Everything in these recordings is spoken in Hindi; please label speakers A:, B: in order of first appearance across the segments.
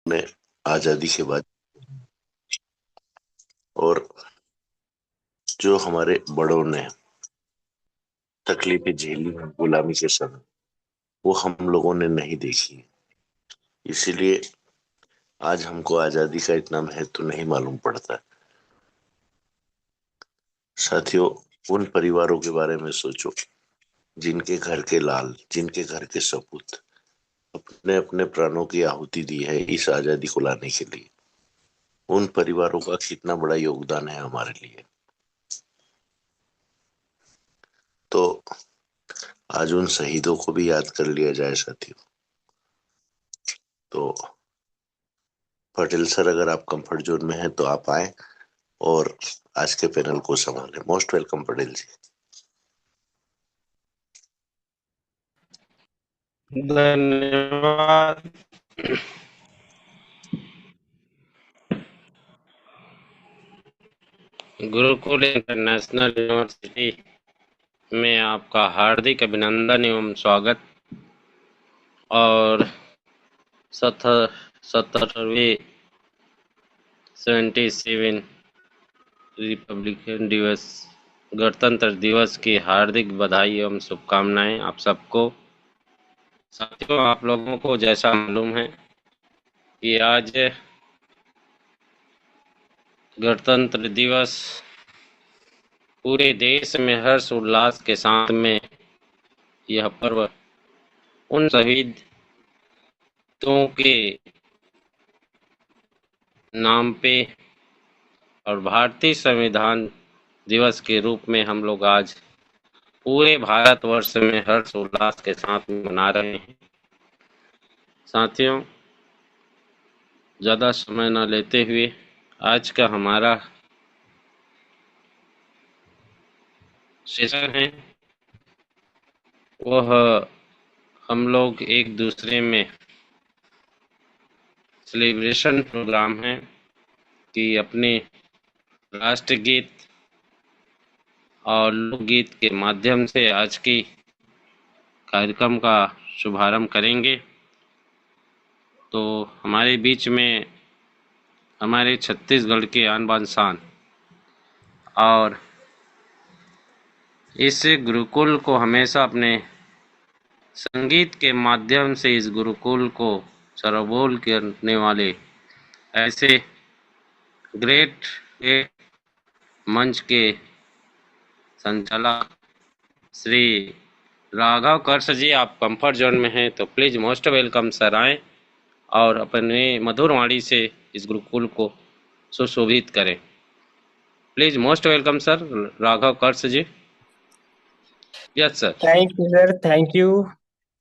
A: ने आजादी के बाद और जो हमारे बड़ों ने तकलीफें झेली हैं गुलामी के समय, वो हम लोगों ने नहीं देखी। इसीलिए आज हमको आजादी का इतना महत्व नहीं मालूम पड़ता। साथियों, उन परिवारों के बारे में सोचो जिनके घर के लाल, जिनके घर के सपूत अपने अपने प्राणों की आहुति दी है इस आजादी को लाने के लिए। उन परिवारों का कितना बड़ा योगदान है हमारे लिए। तो आज उन शहीदों को भी याद कर लिया जाए साथियों। तो पटेल सर, अगर आप कंफर्ट जोन में हैं तो आप आए और आज के पैनल को संभालें। मोस्ट वेलकम पटेल जी।
B: धन्यवाद। गुरुकुल इंटरनेशनल यूनिवर्सिटी में आपका हार्दिक अभिनंदन एवं स्वागत। और 77वें 77 रिपब्लिकन दिवस, गणतंत्र दिवस की हार्दिक बधाई एवं शुभकामनाएं आप सबको। साथियों, आप लोगों को जैसा मालूम है कि आज गणतंत्र दिवस पूरे देश में हर्ष उल्लास के साथ में यह पर्व उन शहीदों के नाम पे और भारतीय संविधान दिवस के रूप में हम लोग आज पूरे भारतवर्ष में हर्ष उल्लास के साथ में मना रहे हैं। साथियों, ज़्यादा समय न लेते हुए आज का हमारा सेशन है वह हम लोग एक दूसरे में सेलिब्रेशन प्रोग्राम है कि अपने राष्ट्रगीत और लोकगीत के माध्यम से आज की कार्यक्रम का शुभारंभ करेंगे। तो हमारे बीच में हमारे छत्तीसगढ़ के आन बान शान और इस गुरुकुल को हमेशा अपने संगीत के माध्यम से इस गुरुकुल को सरबोल करने वाले ऐसे ग्रेट मंच के संचालक श्री राघव कर्ष जी, आप कंफर्ट जोन में हैं तो प्लीज मोस्ट वेलकम सर, आए और अपने मधुर वाणी से इस गुरुकुल को सुशोभित करें। Please most welcome sir, Raghav Karsh ji. Yes sir.
C: Thank you sir, thank you.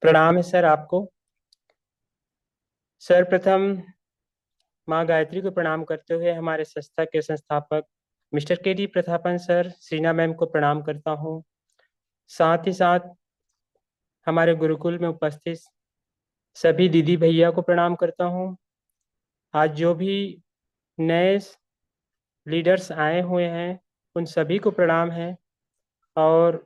C: प्रणाम है सर आपको। सर्वप्रथम माँ गायत्री को प्रणाम करते हुए हमारे संस्था के संस्थापक मिस्टर के डी प्रतापन सर, सीना मैम को प्रणाम करता हूँ। साथ ही साथ हमारे गुरुकुल में उपस्थित सभी दीदी भैया को प्रणाम करता हूँ। आज जो भी नए लीडर्स आए हुए हैं उन सभी को प्रणाम है। और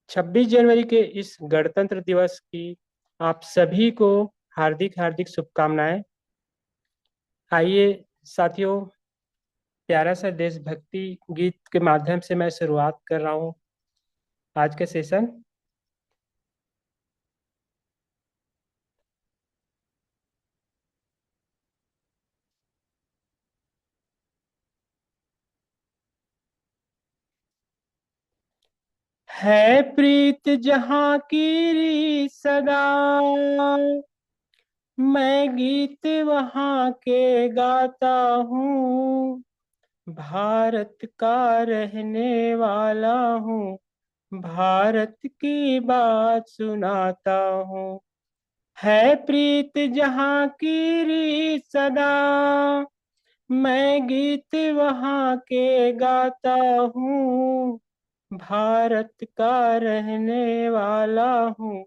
C: 26 जनवरी के इस गणतंत्र दिवस की आप सभी को हार्दिक हार्दिक शुभकामनाएं। आइए साथियों, प्यारा सा देशभक्ति गीत के माध्यम से मैं शुरुआत कर रहा हूँ आज के सेशन। है प्रीत जहाँ की सदा, मैं गीत वहाँ के गाता हूँ। भारत का रहने वाला हूँ, भारत की बात सुनाता हूँ। है प्रीत जहाँ की सदा, मैं गीत वहाँ के गाता हूँ। भारत का रहने वाला हूँ,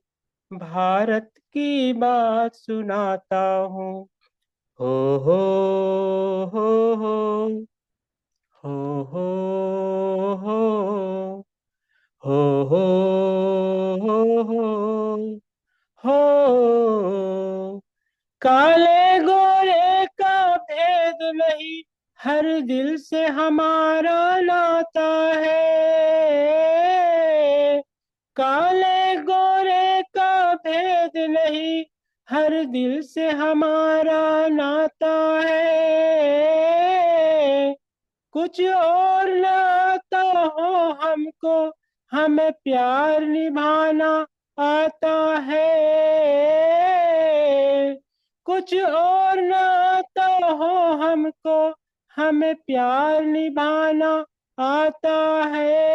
C: भारत की बात सुनाता हूँ। हो हो हो हो हो हो हो हो हो हो हो हो काले गोरे का भेद नहीं, हर दिल से हमारा नाता है। काले गोरे का भेद नहीं, हर दिल से हमारा नाता है। कुछ और ना आता हो हमको, हमें प्यार निभाना आता है। कुछ और ना आता हो हमको, हमें प्यार निभाना आता है।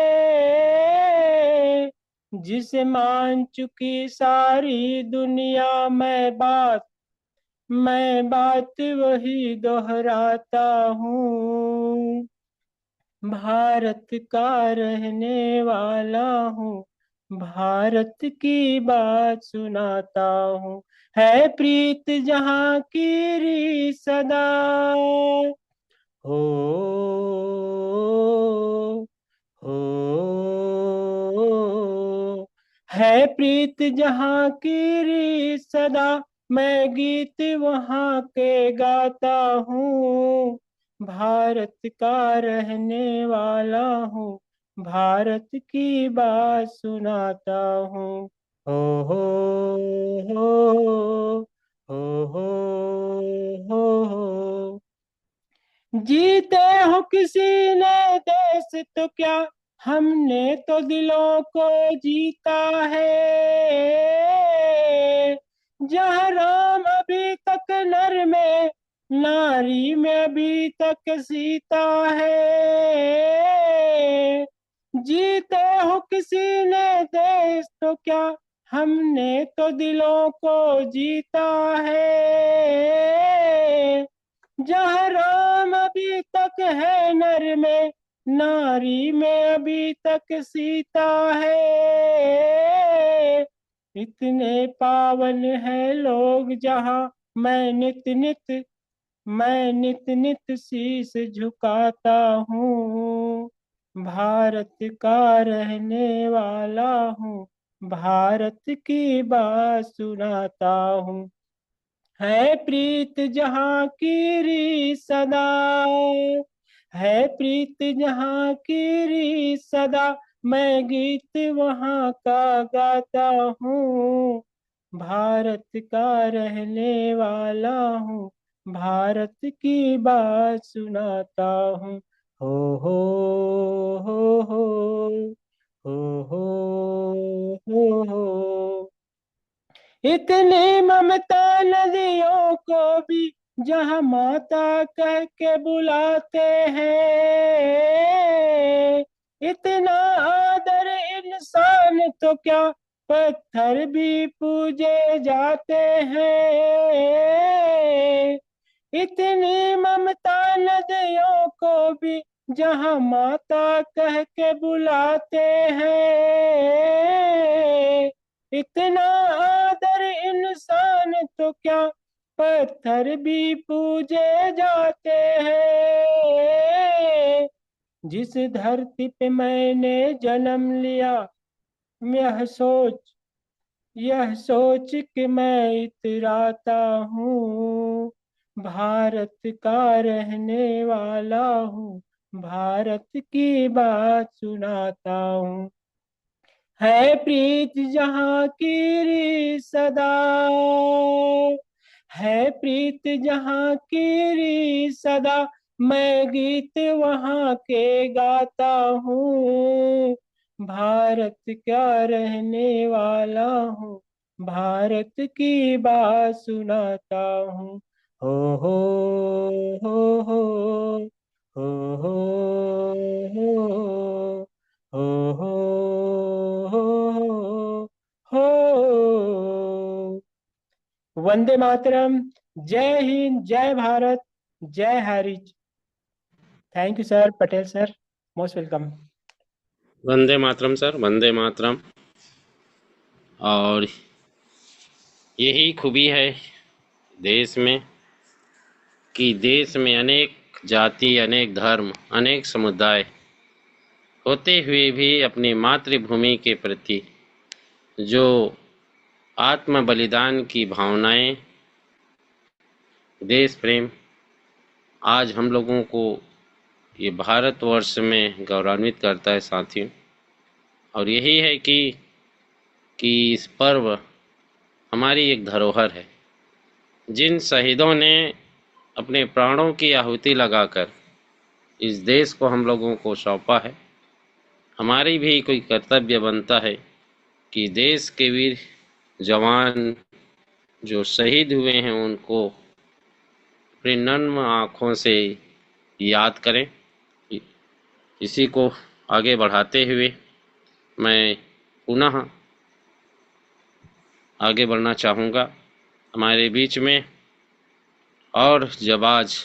C: जिसे मान चुकी सारी दुनिया, मैं बात वही दोहराता हूँ। भारत का रहने वाला हूँ, भारत की बात सुनाता हूँ। है प्रीत जहाँ की री सदा, हो हो है प्रीत जहाँ की री सदा, मैं गीत वहाँ के गाता हूँ। भारत का रहने वाला हूँ, भारत की बात सुनाता हूँ। हो हो हो हो हो। जीते हो किसी ने देश तो क्या, हमने तो दिलों को जीता है। जहाँ राम अभी तक नर में, नारी में अभी तक सीता है। जीते हो किसी ने देश तो क्या, हमने तो दिलों को जीता है। जहाँ राम अभी तक है नर में, नारी में अभी तक सीता है। इतने पावन है लोग जहाँ, मैं नित नित शीश झुकाता हूँ। भारत का रहने वाला हूँ, भारत की बात सुनाता हूँ। है प्रीत जहाँ की री सदा, है प्रीत जहाँ की री सदा, मैं गीत वहाँ का गाता हूँ। भारत का रहने वाला हूँ, भारत की बात सुनाता हूँ। हो हो हो हो हो हो। इतनी ममता नदियों को भी जहाँ माता कह के बुलाते हैं। इतना आदर इंसान तो क्या, पत्थर भी पूजे जाते हैं। इतनी ममता नदियों को भी जहाँ माता कह के बुलाते हैं। इतना आदर इंसान तो क्या, पत्थर भी पूजे जाते हैं। जिस धरती पे मैंने जन्म लिया, यह सोच यह सोच के मैं इतराता हूँ। भारत का रहने वाला हूँ, भारत की बात सुनाता हूँ। है प्रीत जहाँ की री सदा, है प्रीत जहाँ की री सदा, मैं गीत वहाँ के गाता हूँ। भारत का रहने वाला हूँ, भारत की बात सुनाता हूँ। हो हो हो हो हो हो हो हो। वंदे मातरम। जय हिंद, जय भारत, जय हरिज। Thank you sir, Patel sir, most welcome.
B: वंदे मातरम सर, वंदे मातरम। और यही खूबी है देश में कि देश में अनेक जाति, अनेक धर्म, अनेक समुदाय होते हुए भी अपनी मातृभूमि के प्रति जो आत्म बलिदान की भावनाएं देश प्रेम आज हम लोगों को ये भारतवर्ष में गौरवान्वित करता है साथियों। और यही है कि इस पर्व हमारी एक धरोहर है। जिन शहीदों ने अपने प्राणों की आहुति लगाकर इस देश को हम लोगों को सौंपा है, हमारी भी कोई कर्तव्य बनता है कि देश के वीर जवान जो शहीद हुए हैं उनको अपनी नन्म आँखों से याद करें। इसी को आगे बढ़ाते हुए मैं पुनः आगे बढ़ना चाहूँगा। हमारे बीच में और जाबाज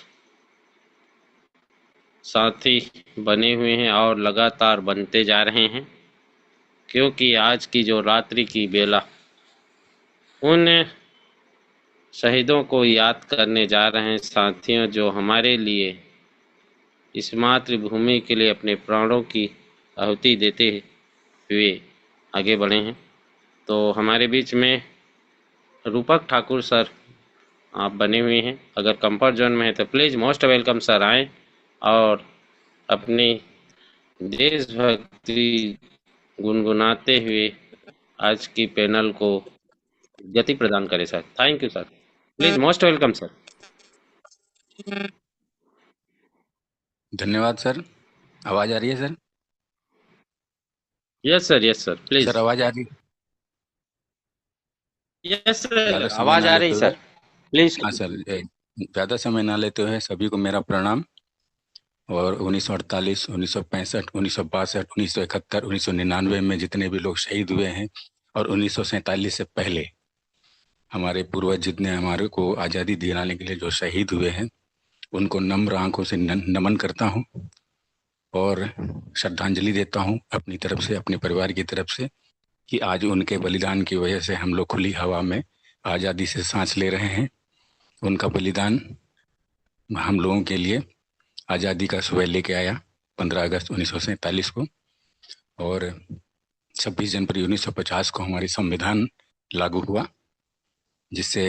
B: साथी बने हुए हैं और लगातार बनते जा रहे हैं, क्योंकि आज की जो रात्रि की बेला उन शहीदों को याद करने जा रहे हैं साथियों, जो हमारे लिए इस मातृभूमि के लिए अपने प्राणों की आहुति देते हुए आगे बढ़े हैं। तो हमारे बीच में रूपक ठाकुर सर आप बने हुए हैं, अगर कंफर्ट जोन में है तो प्लीज़ मोस्ट वेलकम सर आएँ और अपनी देशभक्ति गुनगुनाते हुए आज की पैनल को गति प्रदान करें sir. Thank you sir, please most welcome sir.
D: धन्यवाद सर। आवाज आ रही है sir?
B: Yes sir please.
D: Sir आवाज आ रही है?
B: यस
D: ज्यादा
B: सर,
D: समय
B: आवाज
D: ना
B: आ रही
D: लेते हुए,
B: सर, प्लीज।
D: हाँ सर, ज्यादा समय ना लेते हुए सभी को मेरा प्रणाम। और 1948, 1965, 1962, 1971, 1999 में जितने भी लोग शहीद हुए हैं और 1947 से पहले हमारे पूर्वज जितने हमारे को आज़ादी दिलाने के लिए जो शहीद हुए हैं उनको नम्र आंखों से नमन करता हूँ और श्रद्धांजलि देता हूँ अपनी तरफ से, अपने परिवार की तरफ से, कि आज उनके बलिदान की वजह से हम लोग खुली हवा में आज़ादी से सांस ले रहे हैं। उनका बलिदान हम लोगों के लिए आज़ादी का सुबह लेके आया 15 अगस्त 1947 को, और 26 जनवरी 1950 को हमारी संविधान लागू हुआ, जिससे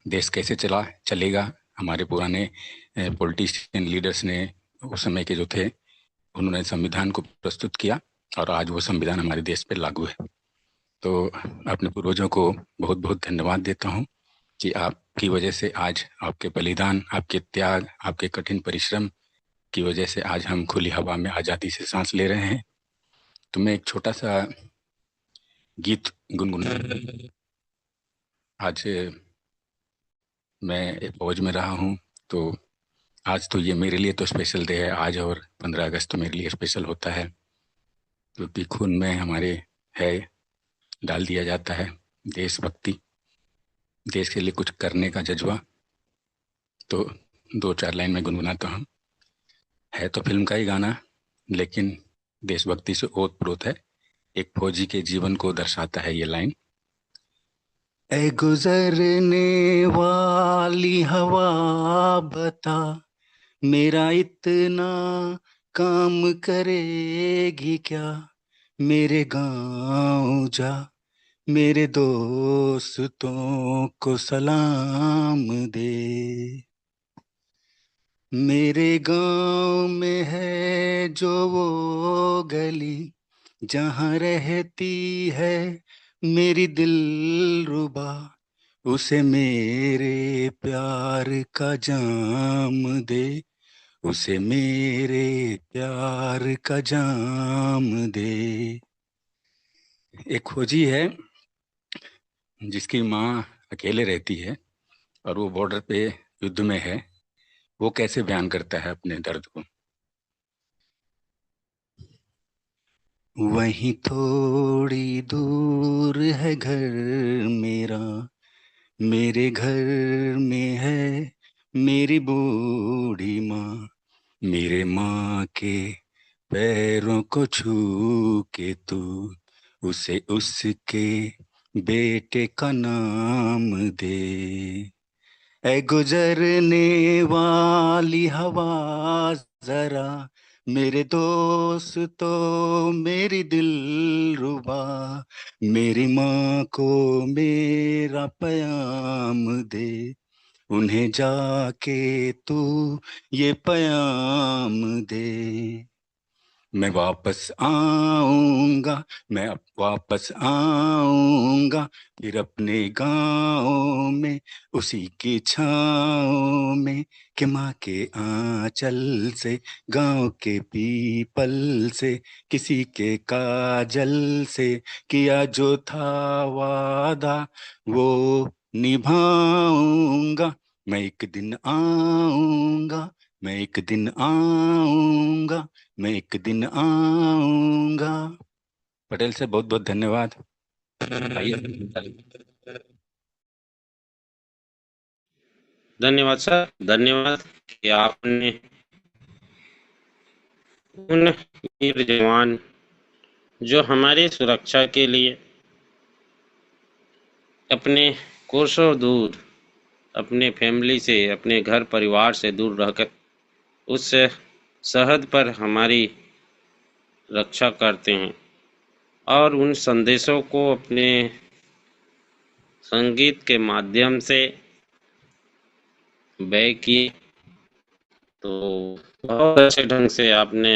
D: देश कैसे चलेगा। हमारे पुराने पॉलिटिशियन लीडर्स ने उस समय के जो थे उन्होंने संविधान को प्रस्तुत किया और आज वो संविधान हमारे देश पे लागू है। तो अपने पूर्वजों को बहुत बहुत धन्यवाद देता हूँ कि आपकी वजह से आज, आपके बलिदान, आपके त्याग, आपके कठिन परिश्रम की वजह से आज हम खुली हवा में आज़ादी से सांस ले रहे हैं। तो मैं एक छोटा सा गीत गुनगुना। आज मैं फौज में रहा हूँ, तो आज तो ये मेरे लिए तो स्पेशल डे है आज, और 15 अगस्त तो मेरे लिए स्पेशल होता है क्योंकि खून में हमारे है, डाल दिया जाता है देशभक्ति, देश के लिए कुछ करने का जज्बा। तो 2-4 लाइन में गुनगुनाता हूँ। है तो फिल्म का ही गाना, लेकिन देशभक्ति से ओत-प्रोत है। एक फौजी के जीवन को दर्शाता है ये लाइन। ऐ गुजरने वाली हवा बता, मेरा इतना काम करेगी क्या, मेरे गाँव जा, मेरे दोस्तों को सलाम दे। मेरे गाँव में है जो वो गली, जहाँ रहती है मेरी दिलरुबा, उसे मेरे प्यार का जाम दे, उसे मेरे प्यार का जाम दे। एक फौजी है जिसकी माँ अकेले रहती है और वो बॉर्डर पे युद्ध में है। वो कैसे बयान करता है अपने दर्द को। वहीं थोड़ी दूर है घर मेरा, मेरे घर में है मेरी बूढ़ी माँ, मेरे माँ के पैरों को छू के तू उसे उसके बेटे का नाम दे। ऐ गुजरने वाली हवा जरा, मेरे दोस्तों मेरी दिलरुबा, मेरी माँ को मेरा पैगाम दे, उन्हें जाके तू ये पैगाम दे, मैं वापस आऊंगा, मैं वापस आऊंगा, फिर अपने गाँव में, उसी की छाँव में, कि माँ के आंचल से, गाँव के पीपल से, किसी के काजल से, किया जो था वादा वो निभाऊंगा। मैं एक दिन आऊंगा, मैं एक दिन आऊंगा, मैं एक दिन आऊंगा। पटेल से बहुत बहुत धन्यवाद।
B: धन्यवाद सर, धन्यवाद कि आपने उन वीर जवान जो हमारी सुरक्षा के लिए अपने कोसों दूर, अपने फैमिली से, अपने घर परिवार से दूर रहकर उस सरहद पर हमारी रक्षा करते हैं और उन संदेशों को अपने संगीत के माध्यम से बयां किए। तो बहुत अच्छे ढंग से आपने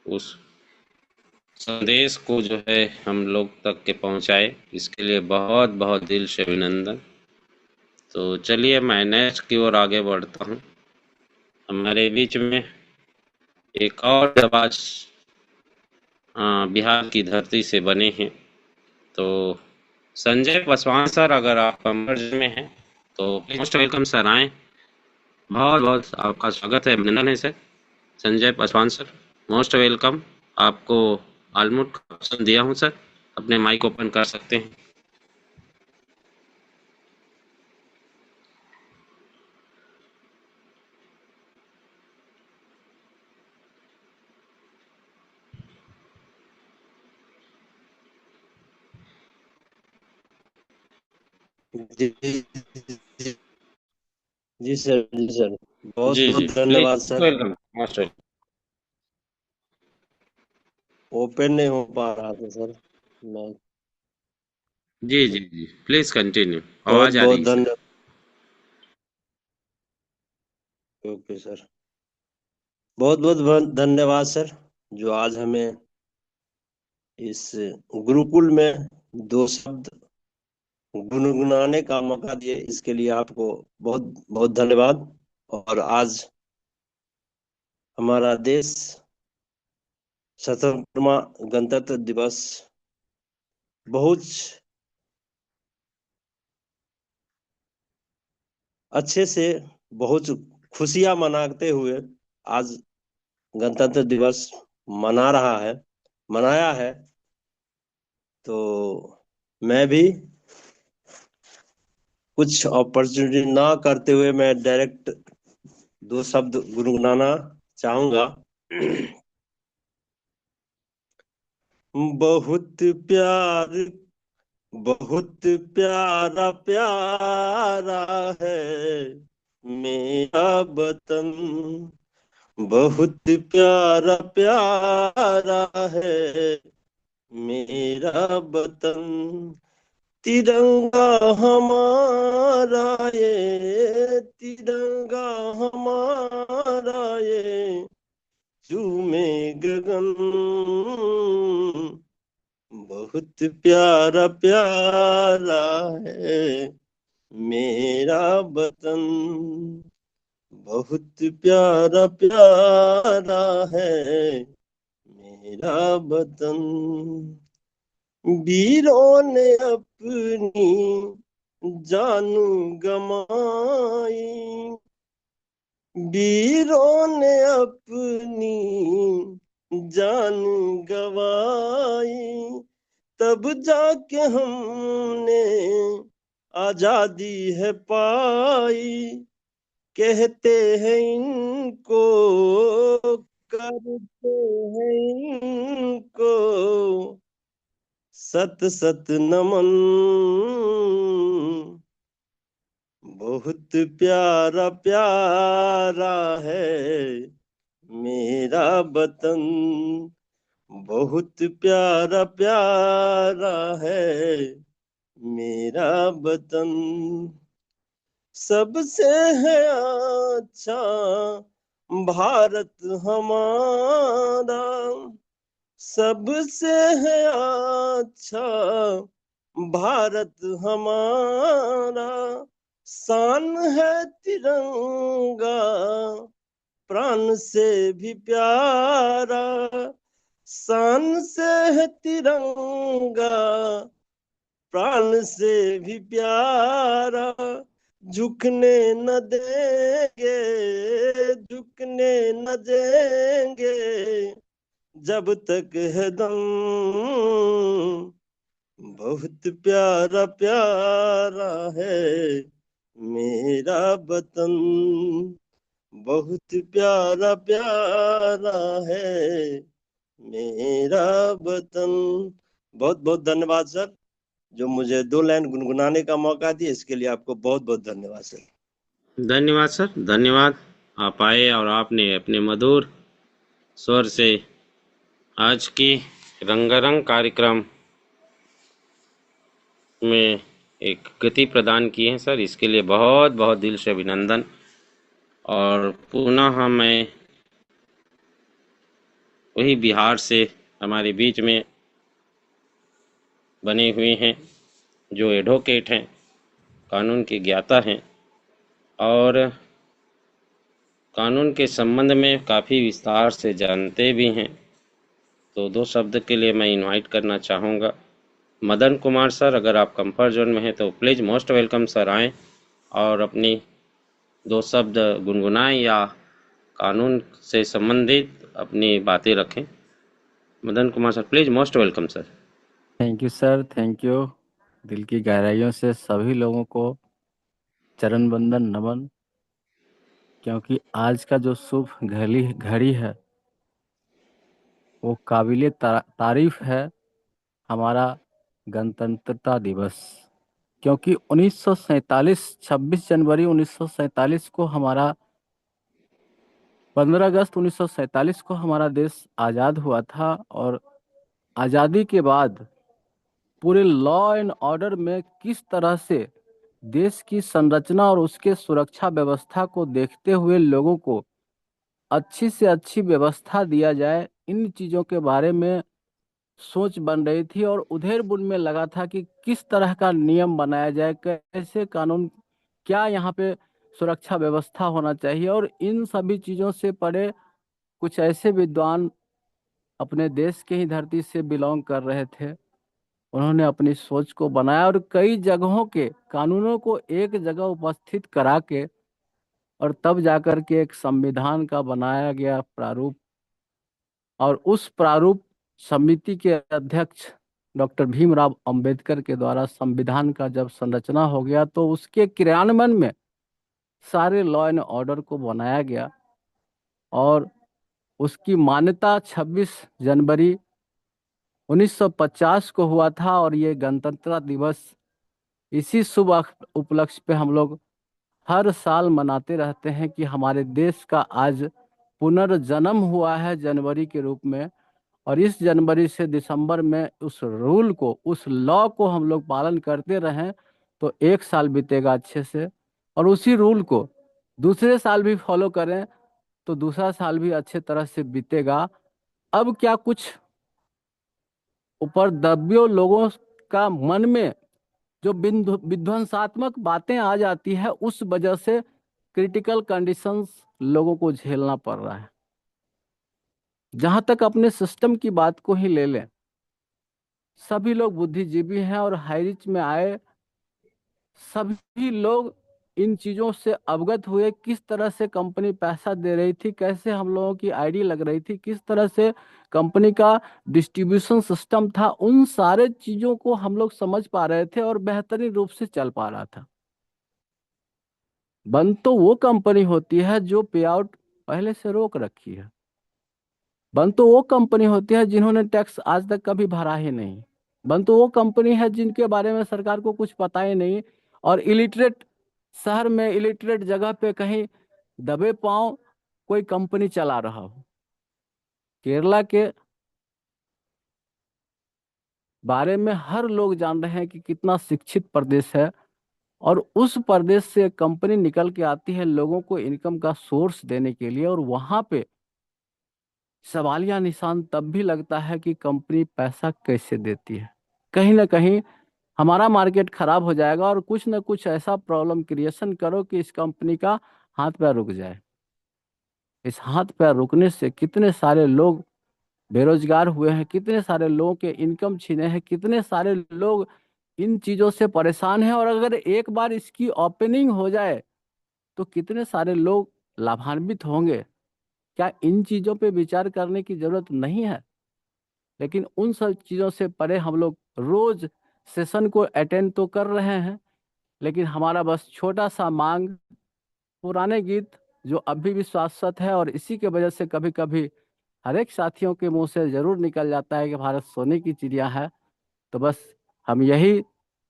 B: उस संदेश को जो है हम लोग तक के पहुंचाए, इसके लिए बहुत बहुत दिल से अभिनंदन। तो चलिए मैं नेक्स्ट की ओर आगे बढ़ता हूं। हमारे बीच में एक और जाबाज बिहार की धरती से बने हैं, तो संजय पासवान सर, अगर आप कंवर्जन में हैं तो मोस्ट वेलकम सर, आए। बहुत बहुत आपका स्वागत है, अभिनंदन है sir. Sanjay Paswan sir, most welcome. आपको ऑलमोस्ट ऑप्शन दिया हूं सर, अपने माइक ओपन कर सकते हैं।
E: जी जी जी सर, जी सर, बहुत
B: जी जी,
E: बहुत धन्यवाद
B: please
E: sir.
B: Welcome, most welcome.
E: Open नहीं हो पा रहा था सर, मैं
B: जी जी जी, प्लीज कंटिन्यू,
E: बहुत
B: आवाज आ
E: बहुत
B: रही है सर।
E: धन्यवाद। ओके सर, बहुत बहुत धन्यवाद सर, जो आज हमें इस गुरुकुल में दो शब्द गुनगुनाने का मौका दिए, इसके लिए आपको बहुत बहुत धन्यवाद। और आज हमारा देश 77वां गणतंत्र दिवस बहुत अच्छे से, बहुत खुशियां मनाते हुए आज गणतंत्र दिवस मना रहा है, मनाया है। तो मैं भी कुछ अपॉर्चुनिटी ना करते हुए मैं डायरेक्ट दो शब्द गुनगुनाना चाहूंगा। बहुत प्यार, बहुत प्यारा प्यारा है मेरा वतन, बहुत प्यारा प्यारा है मेरा वतन, तिरंगा हमारा ये, तिरंगा हमारा ये झूमे गगन, बहुत प्यारा प्यारा है मेरा वतन, बहुत प्यारा प्यारा है मेरा वतन, वीरों ने अपनी जान गमाई, वीरों ने अपनी जान गवाई, तब जाके हमने आजादी है पाई, कहते हैं इनको, करते हैं इनको सत सत नमन, बहुत प्यारा प्यारा है मेरा वतन, बहुत प्यारा प्यारा है मेरा वतन, सबसे है अच्छा भारत हमारा, सबसे है अच्छा भारत हमारा, शान है तिरंगा प्राण से भी प्यारा, शान से है तिरंगा प्राण से भी प्यारा, झुकने न देंगे, झुकने न देंगे जब तक है दम, बहुत प्यारा प्यारा है मेरा वतन, बहुत प्यारा प्यारा है मेरा वतन। बहुत बहुत धन्यवाद सर, जो मुझे 2 लाइन गुनगुनाने का मौका दिया, इसके लिए आपको बहुत बहुत धन्यवाद सर।
B: धन्यवाद सर, धन्यवाद। आप आए और आपने अपने मधुर स्वर से आज की रंगारंग कार्यक्रम में एक गति प्रदान की है सर, इसके लिए बहुत बहुत दिल से अभिनंदन। और पुनः मैं वही बिहार से हमारे बीच में बने हुए हैं, जो एडवोकेट हैं, कानून के ज्ञाता हैं और कानून के संबंध में काफ़ी विस्तार से जानते भी हैं। तो 2 शब्द के लिए मैं इनवाइट करना चाहूँगा मदन कुमार सर, अगर आप कंफर्ट जोन में हैं तो प्लीज़ मोस्ट वेलकम सर, आएँ और अपनी 2 शब्द गुनगुनाएं या कानून से संबंधित अपनी बातें रखें। Madan Kumar sir, please most welcome sir.
F: Thank you sir, thank you. दिल की गहराइयों से सभी लोगों को चरण वंदन नमन, क्योंकि आज का जो शुभ घड़ी है वो काबिले तारीफ है, हमारा गणतंत्रता दिवस। क्योंकि 1947 26 जनवरी 1947 को हमारा 15 अगस्त 1947 को हमारा देश आज़ाद हुआ था। और आज़ादी के बाद पूरे लॉ एंड ऑर्डर में किस तरह से देश की संरचना और उसके सुरक्षा व्यवस्था को देखते हुए लोगों को अच्छी से अच्छी व्यवस्था दिया जाए, इन चीज़ों के बारे में सोच बन रही थी। और उधेड़ बुन में लगा था कि किस तरह का नियम बनाया जाए, कैसे कानून, क्या यहाँ पे सुरक्षा व्यवस्था होना चाहिए। और इन सभी चीज़ों से परे कुछ ऐसे विद्वान अपने देश के ही धरती से बिलोंग कर रहे थे, उन्होंने अपनी सोच को बनाया और कई जगहों के कानूनों को एक जगह उपस्थित करा के और तब जाकर के एक संविधान का बनाया गया प्रारूप। और उस प्रारूप समिति के अध्यक्ष डॉक्टर भीमराव अंबेडकर के द्वारा संविधान का जब संरचना हो गया तो उसके क्रियान्वयन में सारे लॉ एंड ऑर्डर को बनाया गया और उसकी मान्यता 26 जनवरी 1950 को हुआ था। और ये गणतंत्र दिवस इसी शुभ उपलक्ष्य पे हम लोग हर साल मनाते रहते हैं कि हमारे देश का आज पुनर्जन्म हुआ है जनवरी के रूप में। और इस जनवरी से दिसंबर में उस रूल को, उस लॉ को हम लोग पालन करते रहें तो 1 साल बीतेगा अच्छे से, और उसी रूल को दूसरे साल भी फॉलो करें तो दूसरा साल भी अच्छे तरह से बीतेगा। अब क्या कुछ उपद्रवियों लोगों का मन में जो विध्वंसात्मक बातें आ जाती है, उस वजह से क्रिटिकल कंडीशंस लोगों को झेलना पड़ रहा है। जहां तक अपने सिस्टम की बात को ही ले लें, सभी लोग बुद्धिजीवी हैं और हाई रिच में आए सभी लोग इन चीजों से अवगत हुए, किस तरह से कंपनी पैसा दे रही थी, कैसे हम लोगों की आईडी लग रही थी, किस तरह से कंपनी का डिस्ट्रीब्यूशन सिस्टम था। उन सारे चीजों को हम लोग समझ पा रहे थे और बेहतरीन रूप से चल पा रहा था। बंद तो वो कंपनी होती है जो पे आउट पहले से रोक रखी है। बंद तो वो कंपनी होती है जिन्होंने टैक्स आज तक कभी भरा ही नहीं। बंद तो वो कंपनी है जिनके बारे में सरकार को कुछ पता ही नहीं, और इलिटरेट शहर में, इलिटरेट जगह पे कहीं दबे पांव कोई कंपनी चला रहा हो। केरला के बारे में हर लोग जान रहे हैं कि कितना शिक्षित प्रदेश है, और उस प्रदेश से कंपनी निकल के आती है लोगों को इनकम का सोर्स देने के लिए, और वहां पे सवालिया निशान तब भी लगता है कि कंपनी पैसा कैसे देती है। कहीं ना कहीं हमारा मार्केट खराब हो जाएगा, और कुछ ना कुछ ऐसा प्रॉब्लम क्रिएशन करो कि इस कंपनी का हाथ पैर रुक जाए। इस हाथ पैर रुकने से कितने सारे लोग बेरोजगार हुए हैं, कितने सारे लोगों के इनकम छीने हैं, कितने सारे लोग इन चीजों से परेशान हैं। और अगर एक बार इसकी ओपनिंग हो जाए तो कितने सारे लोग लाभान्वित होंगे। क्या इन चीजों पे विचार करने की जरूरत नहीं है? लेकिन उन सब चीजों से परे हम लोग रोज सेशन को अटेंड तो कर रहे हैं, लेकिन हमारा बस छोटा सा मांग, पुराने गीत जो अभी भी शाश्वत है, और इसी के वजह से कभी कभी हर एक साथियों के मुंह से जरूर निकल जाता है कि भारत सोने की चिड़िया है। तो बस हम यही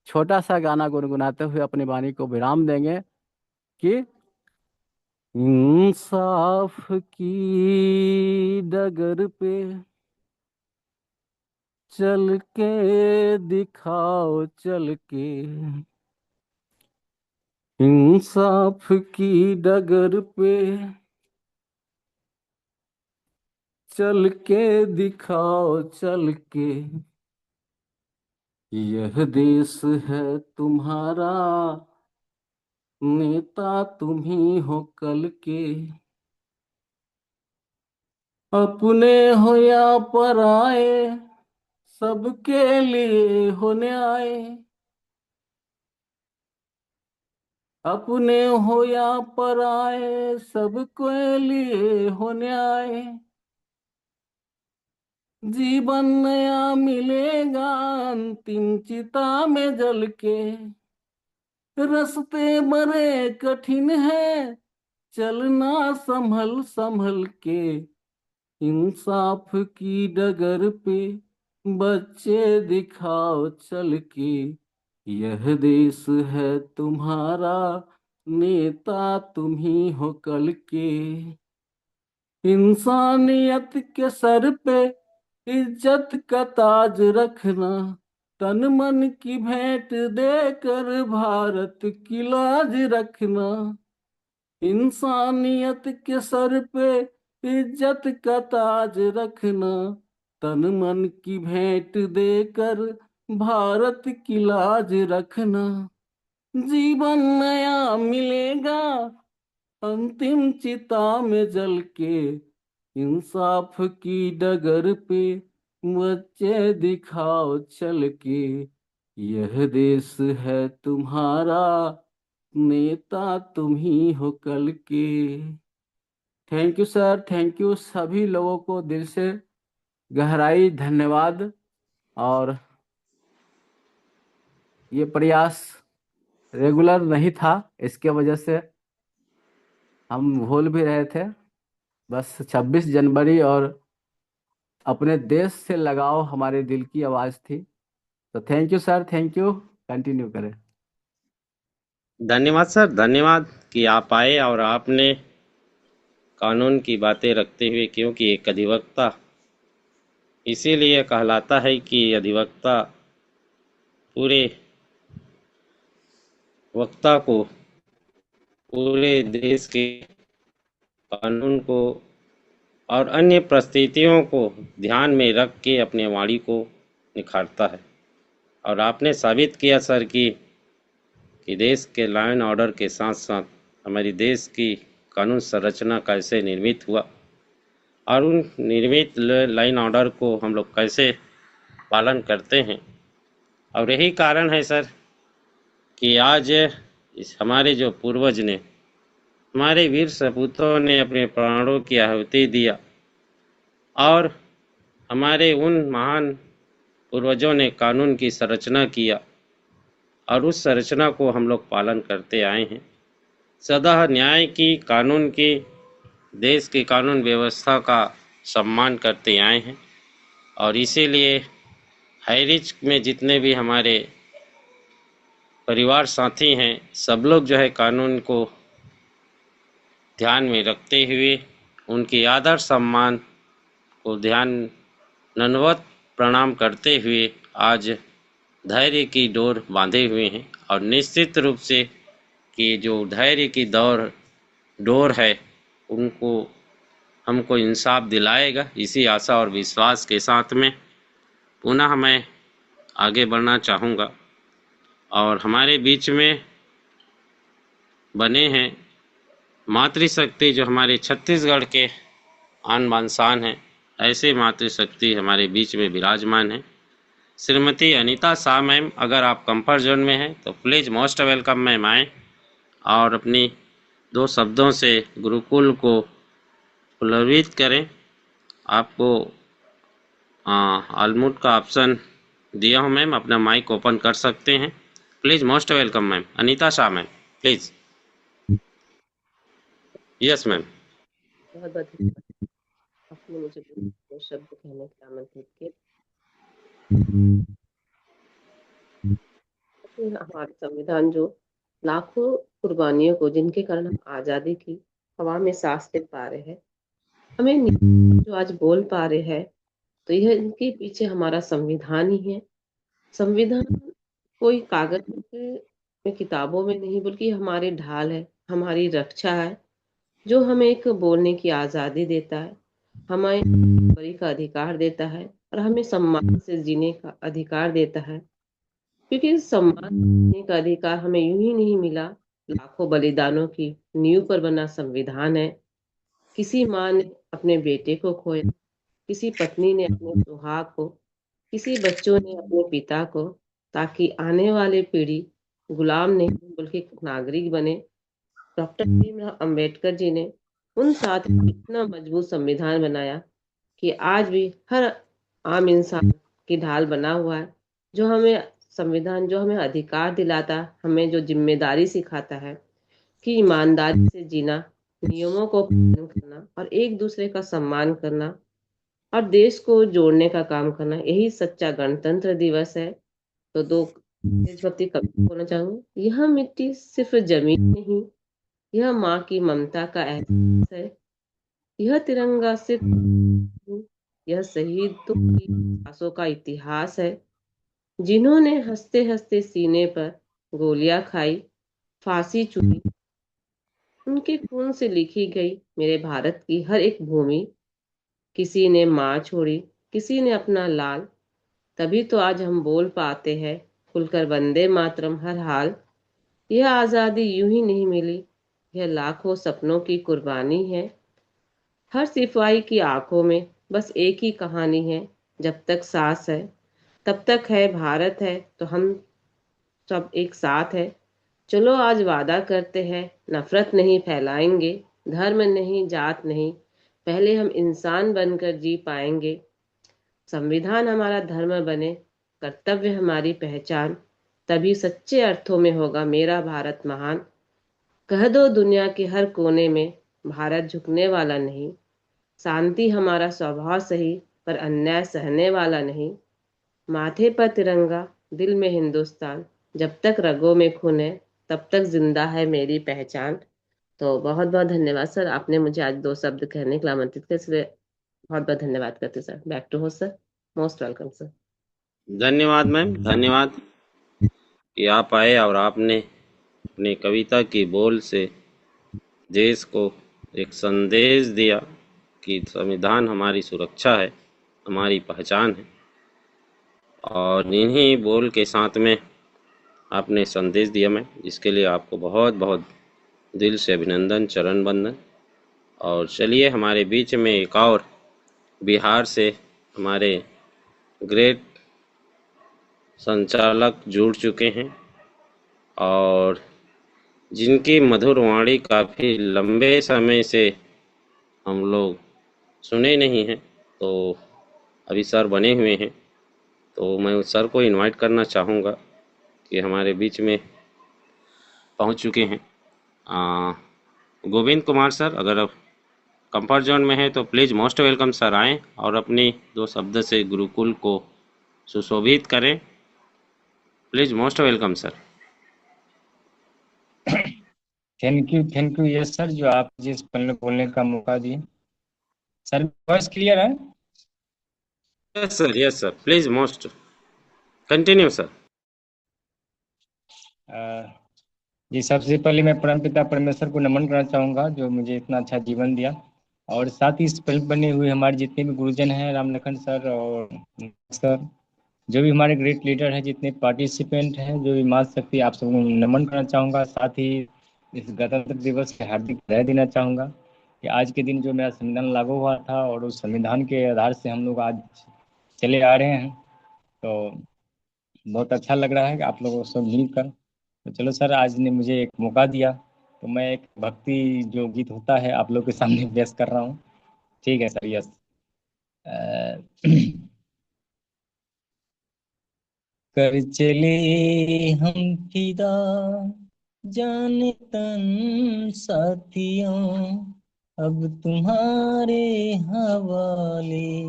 F: छोटा सा गाना गुनगुनाते हुए अपनी वाणी को विराम देंगे कि इंसाफ की डगर पे चल के दिखाओ चल के, इंसाफ की डगर पे चल के दिखाओ चल के, यह देश है तुम्हारा, नेता तुम ही हो कल के। अपने हो या पराए, सबके लिए हो न्याय। अपने हो या पराए, सबके लिए हो न्याय। जीवन नया मिलेगा अंतिम चिता में जल के, रास्ते बड़े कठिन है चलना संभल संभल के। इंसाफ की डगर पे बच्चे दिखाओ चल के, यह देश है तुम्हारा, नेता तुम ही हो कल के। इंसानियत के सर पे इज्जत का ताज रखना, तन मन की भेंट देकर भारत की लाज रखना। इंसानियत के सर पे इज्जत का ताज रखना, तन मन की भेंट देकर भारत की लाज रखना। जीवन नया मिलेगा अंतिम चिता में जल के, इंसाफ की डगर पे बच्चे दिखाओ चल के, यह देश है तुम्हारा, नेता तुम ही हो कल के। Thank you sir, thank you सभी लोगों को दिल से गहराई धन्यवाद। और ये प्रयास रेगुलर नहीं था, इसके वजह से हम भूल भी रहे थे। बस 26 जनवरी और अपने देश से लगाव हमारे दिल की आवाज थी। तो thank you sir, thank you, continue करें।
B: धन्यवाद सर, धन्यवाद कि आप आए और आपने कानून की बातें रखते हुए, क्योंकि एक अधिवक्ता इसीलिए कहलाता है कि अधिवक्ता पूरे वक्ता को पूरे देश के कानून को और अन्य परिस्थितियों को ध्यान में रख के अपने वाणी को निखारता है। और आपने साबित किया सर कि देश के लॉ एंड ऑर्डर के साथ साथ हमारी देश की कानून संरचना कैसे निर्मित हुआ, और उन निर्मित लॉ एंड ऑर्डर को हम लोग कैसे पालन करते हैं। और यही कारण है सर कि आज इस हमारे जो पूर्वज ने, हमारे वीर सपूतों ने अपने प्राणों की आहुति दिया, और हमारे उन महान पूर्वजों ने कानून की संरचना किया, और उस संरचना को हम लोग पालन करते आए हैं। सदा न्याय की, कानून की, देश की कानून व्यवस्था का सम्मान करते आए हैं। और इसीलिए हाईरिच में जितने भी हमारे परिवार साथी हैं, सब लोग जो है कानून को ध्यान में रखते हुए उनके आदर सम्मान को ध्यान नन्वत प्रणाम करते हुए आज धैर्य की डोर बांधे हुए हैं और निश्चित रूप से कि जो धैर्य की डोर है उनको हमको इंसाफ दिलाएगा। इसी आशा और विश्वास के साथ में पुनः मैं आगे बढ़ना चाहूँगा और हमारे बीच में बने हैं मातृशक्ति जो हमारे छत्तीसगढ़ के आन बान शान है, ऐसे मातृशक्ति हमारे बीच में विराजमान है। श्रीमती अनीता शाह मैम, अगर आप कंफर्ट जोन में हैं तो प्लीज़ मोस्ट वेलकम मैम आएँ और अपनी 2 शब्दों से गुरुकुल को पुनर्जीवित करें। आपको अनम्यूट का ऑप्शन दिया हूँ मैम, अपना माइक ओपन कर सकते हैं। Please most welcome ma'am, Anita Shah ma'am, please. Yes ma'am.
G: बहुत बहुत धन्यवाद, आपने मुझे दो शब्द कहने का आमंत्रित किया। हमारे संविधान जो लाखों कुर्बानियों को, जिनके कारण हम आजादी की हवा में सांस ले पा रहे हैं, हमें जो आज बोल पा रहे हैं, तो यह इनके पीछे हमारा संविधान ही है। संविधान कोई कागज में किताबों में नहीं, बल्कि हमारे ढाल है, हमारी रक्षा है, जो हमें एक बोलने की आजादी देता है, हमें बरी का अधिकार देता है और हमें सम्मान से जीने का अधिकार देता है। क्योंकि सम्मान जीने का अधिकार हमें यूं ही नहीं मिला, लाखों बलिदानों की नींव पर बना संविधान है। किसी माँ ने अपने बेटे को खोया, किसी पत्नी ने अपने सुहाग को, किसी बच्चों ने अपने पिता को, ताकि आने वाली पीढ़ी गुलाम नहीं बल्कि नागरिक बने। डॉक्टर भीमराव अंबेडकर जी ने उन साथ इतना मजबूत संविधान बनाया कि आज भी हर आम इंसान की ढाल बना हुआ है। जो हमें संविधान जो हमें अधिकार दिलाता, हमें जो जिम्मेदारी सिखाता है कि ईमानदारी से जीना, नियमों को पालन करना और एक दूसरे का सम्मान करना और देश को जोड़ने का काम करना, यही सच्चा गणतंत्र दिवस है। तो 2 देशभक्ति कविता बोलना चाहूंगी। यह मिट्टी सिर्फ जमीन नहीं, यह माँ की ममता का एहसास है। यह तिरंगा सिर्फ नहीं, यह शहीदों की आंसुओं का इतिहास है, जिन्होंने हंसते हंसते सीने पर गोलियां खाई, फांसी चुनी। उनके खून से लिखी गई मेरे भारत की हर एक भूमि। किसी ने माँ छोड़ी, किसी ने अपना लाल, तभी तो आज हम बोल पाते हैं खुलकर वंदे मातरम हर हाल। यह आजादी यूं ही नहीं मिली, यह लाखों सपनों की कुर्बानी है। हर सिपाही की आंखों में बस एक ही कहानी है, जब तक सांस है तब तक है भारत है, तो हम सब एक साथ है। चलो आज वादा करते हैं, नफरत नहीं फैलाएंगे, धर्म नहीं, जात नहीं, पहले हम इंसान बनकर जी पाएंगे। संविधान हमारा धर्म बने, कर्तव्य हमारी पहचान, तभी सच्चे अर्थों में होगा मेरा भारत महान। कह दो दुनिया के हर कोने में, भारत झुकने वाला नहीं। शांति हमारा स्वभाव सही, पर अन्याय सहने वाला नहीं। माथे पर तिरंगा, दिल में हिंदुस्तान, जब तक रगों में खून है तब तक जिंदा है मेरी पहचान। तो बहुत बहुत धन्यवाद सर, आपने मुझे आज 2 शब्द कहने के लिए आमंत्रित किया, इसलिए बहुत बहुत धन्यवाद करते sir. Back to host sir, most welcome sir.
B: धन्यवाद मैम, धन्यवाद कि आप आए और आपने अपनी कविता की बोल से देश को एक संदेश दिया कि संविधान हमारी सुरक्षा है, हमारी पहचान है। और इन्हीं बोल के साथ में आपने संदेश दिया मैं, जिसके लिए आपको बहुत बहुत दिल से अभिनंदन, चरण बंदन। और चलिए, हमारे बीच में एक और बिहार से हमारे ग्रेट संचालक जुड़ चुके हैं और जिनकी मधुर वाणी काफ़ी लंबे समय से हम लोग सुने नहीं हैं, तो अभी सर बने हुए हैं। तो मैं उस सर को इनवाइट करना चाहूँगा कि हमारे बीच में पहुँच चुके हैं। गोविंद कुमार सर, अगर आप कंफर्ट जोन में हैं तो प्लीज़ मोस्ट वेलकम सर, आएँ और अपनी 2 शब्द से गुरुकुल को सुशोभित करें। Please most welcome sir.
H: Thank you yes sir, जो आप जिस पल बोलने का मौका दिए। सर वॉइस क्लियर है?
B: Yes sir, please most continue sir.
H: जी, सबसे पहले मैं परमपिता परमेश्वर को नमन करना चाहूँगा जो मुझे इतना अच्छा जीवन दिया, और साथ ही इस पर बने हुए हमारे जितने भी गुरुजन हैं, राम लखन सर और सर, जो भी हमारे ग्रेट लीडर हैं, जितने पार्टिसिपेंट हैं, जो भी माँ शक्ति, आप सबको नमन करना चाहूँगा। साथ ही इस गणतंत्र दिवस की हार्दिक बधाई देना चाहूँगा कि आज के दिन जो मेरा संविधान लागू हुआ था और उस संविधान के आधार से हम लोग आज चले आ रहे हैं, तो बहुत अच्छा लग रहा है कि आप लोगों से मिलकर। तो चलो सर, आज ने मुझे एक मौका दिया, तो मैं एक भक्ति जो गीत होता है आप लोग के सामने पेश कर रहा हूँ। ठीक है सर, यस। कर चले हम फिदा जाने तन साथियों, अब तुम्हारे हवाले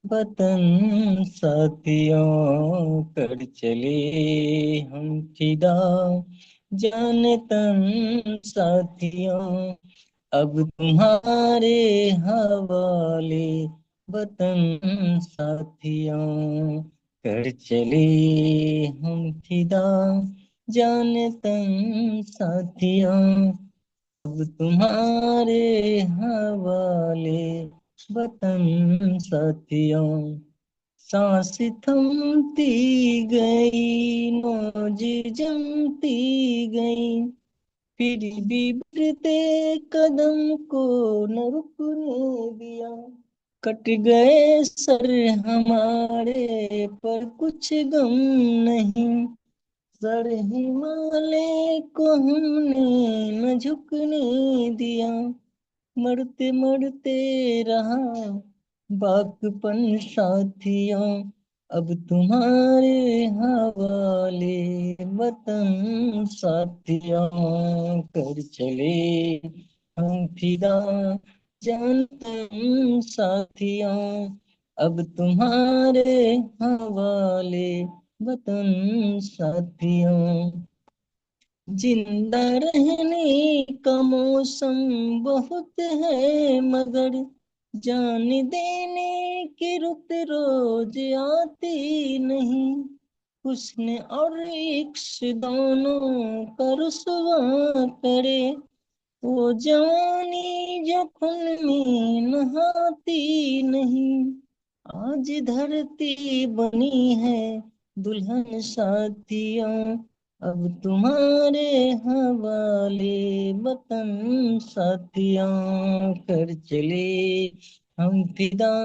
H: वतन साथियों। कर चले हम फिदा जाने तन साथियों, अब तुम्हारे हवाले वतन साथियों। कर चले हम फिदा जाने तन साथियों, अब तुम्हारे हवाले वतन साथियों। सांस थमती गई, मौज जमती गई, फिर भी बढ़ते कदम को न रुकने दिया। कट गए सर हमारे पर कुछ गम नहीं, सर हिमालय को हमने न झुकने दिया। मरते मरते रहा बाकपन साथियों, अब तुम्हारे हवाले वतन साथियों। कर चले हम फिदा जान तन साथियों, अब तुम्हारे हवाले वतन साथियों। जिंदा रहने का मौसम बहुत है, मगर जान देने की रुत रोज आती नहीं। हुस्न और इश्क दोनों का रुसवा करे, वो जवानी जो खून में नहाती नहीं। आज धरती बनी है दुल्हन साथियों, अब तुम्हारे हवाले वतन साथियों। कर चले हम फिदा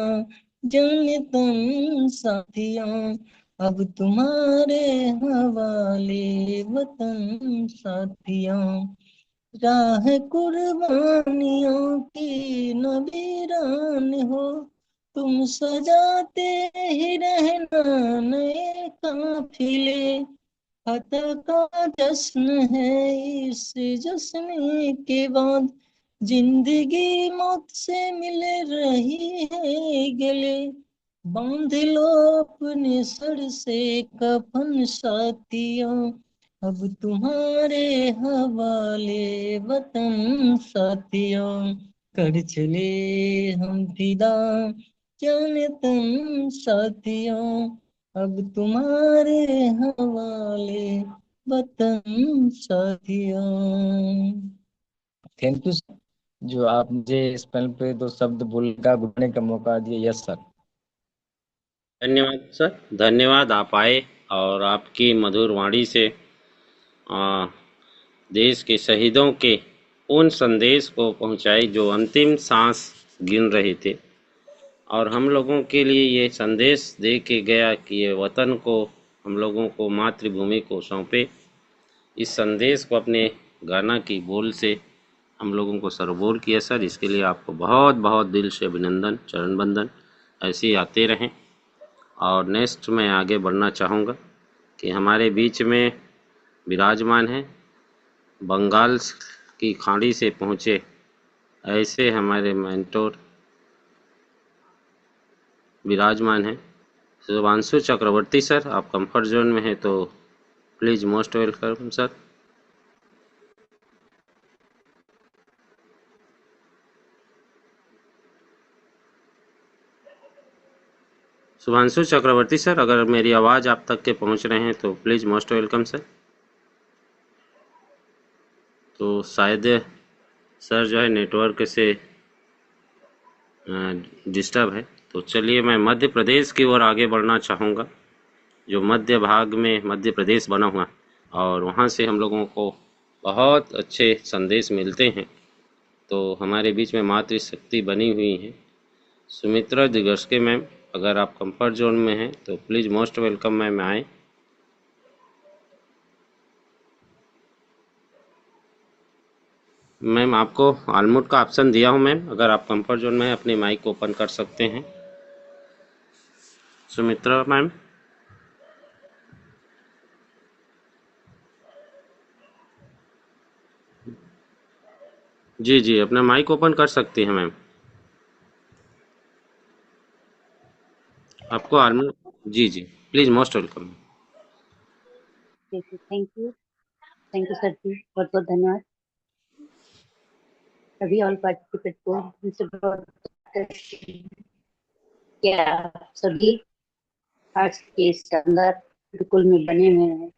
H: जाने तन साथियों, अब तुम्हारे हवाले वतन साथियों। राह कुर्बानियों की न वीरान हो, तुम सजाते ही रहना नए काफिले। फतह का जश्न है इस जश्न के बाद, जिंदगी मौत से मिल रही है गले। बांध लो अपने सर से कफन साथियों, अब तुम्हारे हवाले वतन साथियों। कर चले हम फिदा जाने तन साथियों, अब तुम्हारे हवाले वतन साथियों। थैंक यू, जो आप मुझे इस पैनल पे दो शब्द बोलने का मौका दिए। Yes sir.
B: धन्यवाद सर, धन्यवाद। आप आए और आपकी मधुर वाणी से देश के शहीदों के उन संदेश को पहुंचाई जो अंतिम सांस गिन रहे थे, और हम लोगों के लिए ये संदेश दे के गया कि ये वतन को, हम लोगों को, मातृभूमि को सौंपे। इस संदेश को अपने गाना की बोल से हम लोगों को सरबोर किया सर, इसके लिए आपको बहुत बहुत दिल से अभिनंदन, चरण बंदन। ऐसे ही आते रहें। और नेक्स्ट मैं आगे बढ़ना चाहूँगा कि हमारे बीच में विराजमान हैं, बंगाल की खाड़ी से पहुँचे ऐसे हमारे मेंटोर विराजमान हैं, शुभांशु चक्रवर्ती सर। आप कंफर्ट जोन में हैं तो please most welcome sir. Shubhanshu Chakravarti sir, अगर मेरी आवाज़ आप तक के पहुंच रहे हैं तो प्लीज़ मोस्ट वेलकम सर। शायद सर जो है नेटवर्क से डिस्टर्ब है। तो चलिए मैं मध्य प्रदेश की ओर आगे बढ़ना चाहूँगा, जो मध्य भाग में मध्य प्रदेश बना हुआ और वहाँ से हम लोगों को बहुत अच्छे संदेश मिलते हैं। तो हमारे बीच में मातृशक्ति बनी हुई है सुमित्रा दिगर्स्के मैम, अगर आप कंफर्ट जोन में हैं तो प्लीज़ मोस्ट वेलकम मैम आए। मैम आपको अनम्यूट का ऑप्शन दिया हूँ मैम, अगर आप कंफर्ट जोन में हैं अपनी माइक ओपन कर सकते हैं। सुमित्रा मैम, जी जी अपना माइक ओपन कर सकती हैं मैम, आपको अनम्यूट। जी जी please most welcome.
I: Thank you sir ji, बहुत बहुत धन्यवाद सभी ऑल पार्टिसिपेट को। मुझसे बहुत क्या आप सभी आज के शानदार गुरुकुल में बने हुए हैं,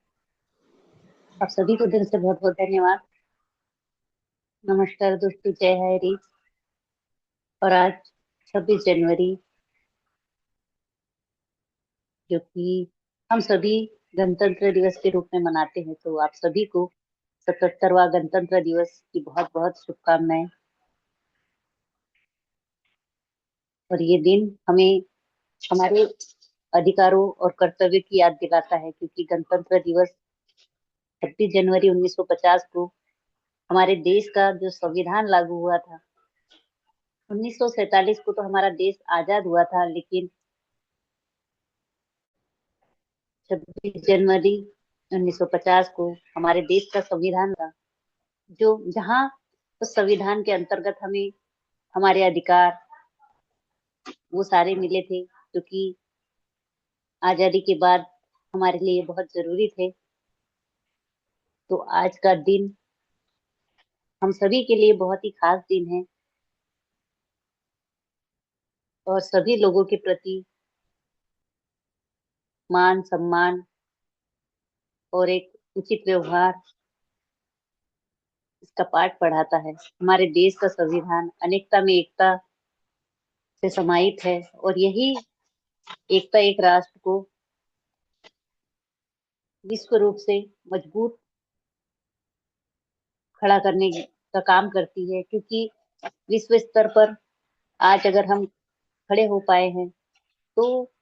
I: आप सभी को दिल से बहुत बहुत धन्यवाद। नमस्कार दोस्तों, जय हरी। और आज 26 जनवरी जो कि हम सभी गणतंत्र दिवस के रूप में मनाते हैं, तो आप सभी को 77वां गणतंत्र दिवस की बहुत बहुत शुभकामनाएं। और ये दिन हमें हमारे अधिकारों और कर्तव्य की याद दिलाता है, क्योंकि गणतंत्र दिवस 26 जनवरी 1950 को हमारे देश का जो संविधान लागू हुआ था। 1947 को तो हमारा देश आजाद हुआ था, लेकिन 26 जनवरी 1950 को हमारे देश का संविधान था, जो जहां उस संविधान के अंतर्गत हमें हमारे अधिकार वो सारे मिले थे, जो कि आजादी के बाद हमारे लिए बहुत जरूरी थे। तो आज का दिन हम सभी के लिए बहुत ही खास दिन है, और सभी लोगों के प्रति मान सम्मान और एक उचित व्यवहार इसका पाठ पढ़ाता है। हमारे देश का संविधान अनेकता में एकता से समाहित है, और यही एकता एक राष्ट्र को विश्व रूप से मजबूत खड़ा करने का काम करती है। क्योंकि विश्व स्तर पर आज अगर हम खड़े हो पाए हैं, तो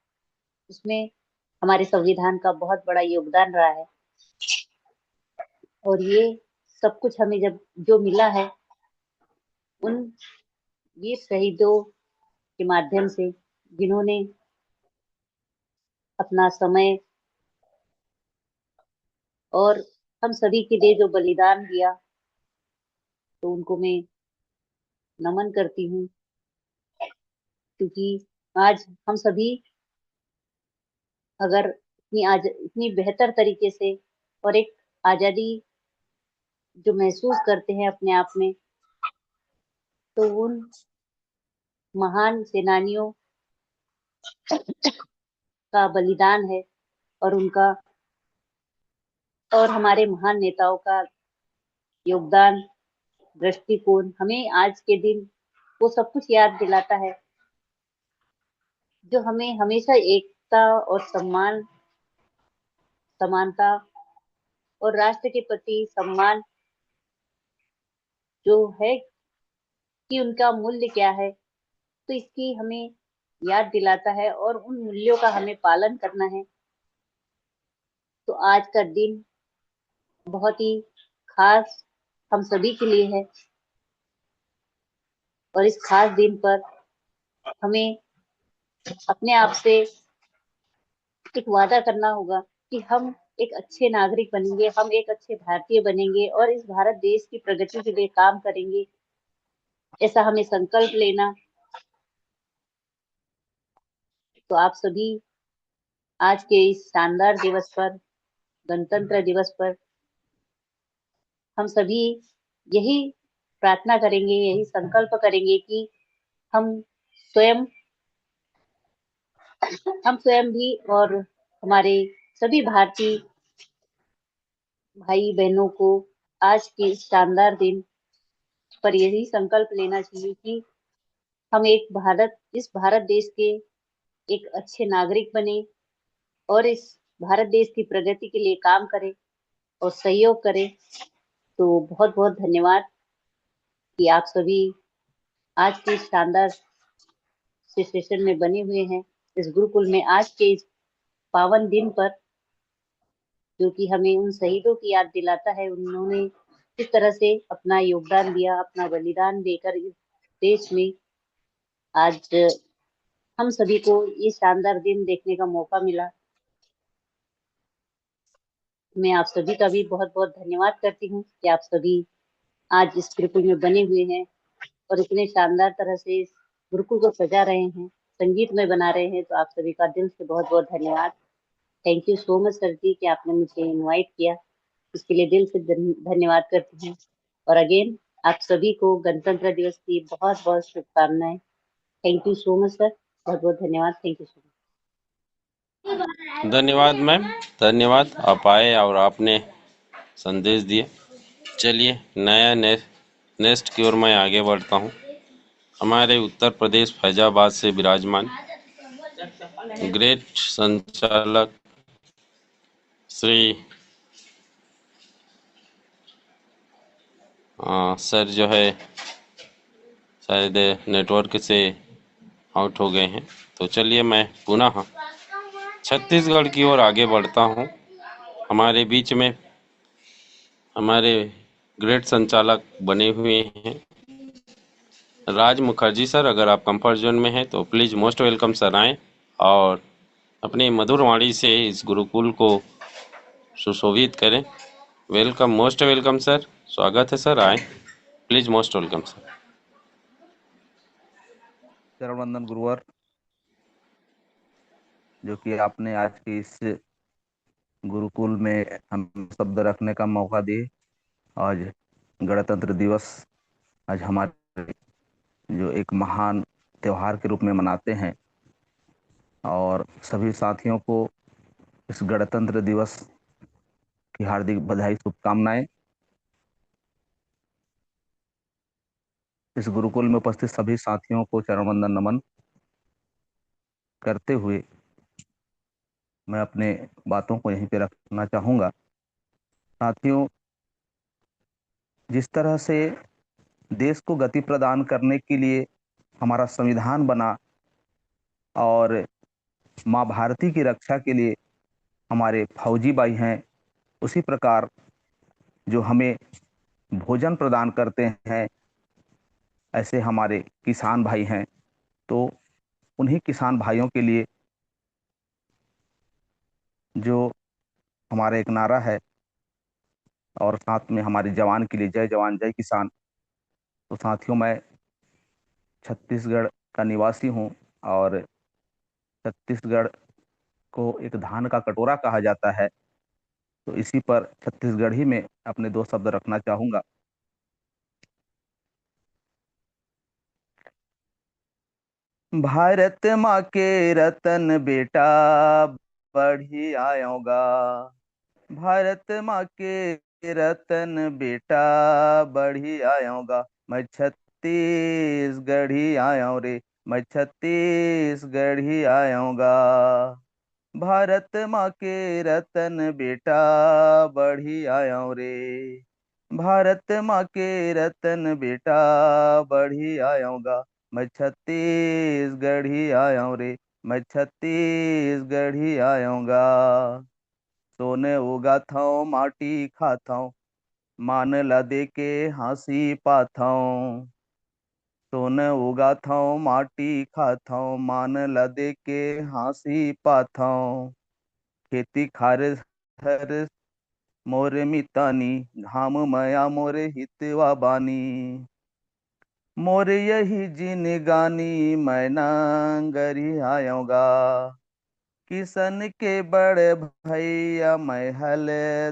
I: उसमें हमारे संविधान का बहुत बड़ा योगदान रहा है। और ये सब कुछ हमें जब जो मिला है, उन वीर शहीदों के माध्यम से, जिन्होंने अपना समय और हम सभी के लिए जो बलिदान दिया, तो उनको मैं नमन करती हूँ। क्योंकि आज हम सभी अगर इतनी बेहतर तरीके से और एक आजादी जो महसूस करते हैं अपने आप में, तो उन महान सेनानियों का बलिदान है, और उनका और हमारे महान नेताओं का योगदान, दृष्टिकोण हमें आज के दिन वो सब कुछ याद दिलाता है, जो हमें हमेशा एकता और सम्मान, समानता और राष्ट्र के प्रति सम्मान जो है कि उनका मूल्य क्या है, तो इसकी हमें याद दिलाता है, और उन मूल्यों का हमें पालन करना है। तो आज का दिन बहुत ही खास हम सभी के लिए है, और इस खास दिन पर हमें अपने आप से एक वादा करना होगा कि हम एक अच्छे नागरिक बनेंगे, हम एक अच्छे भारतीय बनेंगे, और इस भारत देश की प्रगति के लिए काम करेंगे। ऐसा हमें संकल्प लेना। तो आप सभी आज के इस शानदार दिवस पर, गणतंत्र दिवस पर, हम सभी यही प्रार्थना करेंगे, यही संकल्प करेंगे कि हम स्वयं भी और हमारे सभी भारतीय भाई बहनों को आज के इस शानदार दिन पर यही संकल्प लेना चाहिए कि हम इस भारत देश के एक अच्छे नागरिक बने और इस भारत देश की प्रगति के लिए काम करें और सहयोग करें। तो बहुत बहुत धन्यवाद कि आप सभी आज के इस शानदार सेशन में बने हुए हैं। इस गुरुकुल में आज के इस पावन दिन पर, जो कि हमें उन शहीदों की याद दिलाता है, उन्होंने किस तरह से अपना योगदान दिया, अपना बलिदान देकर इस देश में आज हम सभी को ये शानदार दिन देखने का मौका मिला। मैं आप सभी का भी बहुत बहुत धन्यवाद करती हूँ कि आप सभी आज इस गुरुकुल में बने हुए हैं और इतने शानदार तरह से इस गुरुकुल को सजा रहे हैं, संगीतमय बना रहे हैं। तो आप सभी का दिल से बहुत बहुत धन्यवाद। Thank you so much sir ji कि आपने मुझे इनवाइट किया, इसके लिए दिल से धन्यवाद करती हूँ। और अगेन आप सभी को गणतंत्र दिवस की बहुत बहुत शुभकामनाएं। Thank you so much sir, बहुत बहुत धन्यवाद। Thank you so much.
B: धन्यवाद मैम, धन्यवाद। आप आए और आपने संदेश दिए। चलिए नया नेक्स्ट की ओर मैं आगे बढ़ता हूँ। हमारे उत्तर प्रदेश फैजाबाद से विराजमान ग्रेट संचालक श्री सर जो है शायद नेटवर्क से आउट हो गए हैं, तो चलिए मैं पुनः छत्तीसगढ़ की ओर आगे बढ़ता हूँ। हमारे बीच में हमारे ग्रेट संचालक बने हुए हैं राज मुखर्जी सर। अगर आप कंफर्ट जोन में हैं तो प्लीज़ मोस्ट वेलकम सर, आएँ और अपनी मधुर वाणी से इस गुरुकुल को सुशोभित करें। वेलकम, मोस्ट वेलकम सर, स्वागत है सर, आए प्लीज, मोस्ट वेलकम सर।
J: चरण वंदन गुरुवर, जो कि आपने आज की इस गुरुकुल में हम शब्द रखने का मौका दिए। आज गणतंत्र दिवस आज हमारे जो एक महान त्योहार के रूप में मनाते हैं, और सभी साथियों को इस गणतंत्र दिवस की हार्दिक बधाई, शुभकामनाएं। इस गुरुकुल में उपस्थित सभी साथियों को चरण वंदन नमन करते हुए मैं अपने बातों को यहीं पे रखना चाहूँगा। साथियों, जिस तरह से देश को गति प्रदान करने के लिए हमारा संविधान बना और माँ भारती की रक्षा के लिए हमारे फौजी भाई हैं, उसी प्रकार जो हमें भोजन प्रदान करते हैं ऐसे हमारे किसान भाई हैं। तो उन्हीं किसान भाइयों के लिए जो हमारा एक नारा है, और साथ में हमारे जवान के लिए जय जवान जय किसान। तो साथियों, मैं छत्तीसगढ़ का निवासी हूँ और छत्तीसगढ़ को एक धान का कटोरा कहा जाता है। तो इसी पर छत्तीसगढ़ी में अपने दो शब्द रखना चाहूँगा। भारत माँ के रतन बेटा बढ़ी आयोगा, भारत माँ के रतन बेटा बढ़ी आयोगा, मैं छत्तीसगढ़ी आया रे, मैं छत्तीसगढ़ी आऊँगा। भारत माँ के रतन बेटा बढ़ी आया रे, भारत माँ के रतन बेटा बढ़ी आऊँगा, मैं छत्तीसगढ़ी आया रे, मैं छत्तीसगढ़ी आऊँगा। सोने उगाता हूँ माटी खाता हूँ, मान ला दे के हंसी पाता हूँ। सोने उगाता हूँ माटी खाता हूँ, मान ला दे के हंसी पाता हूँ। खेती खार हर मोरे मितानी, घाम मया मोरे हितवा बानी। मोरे यही जिनगानी मैं नांगरी आऊँगा, किसन के बड़े भैया मैं हल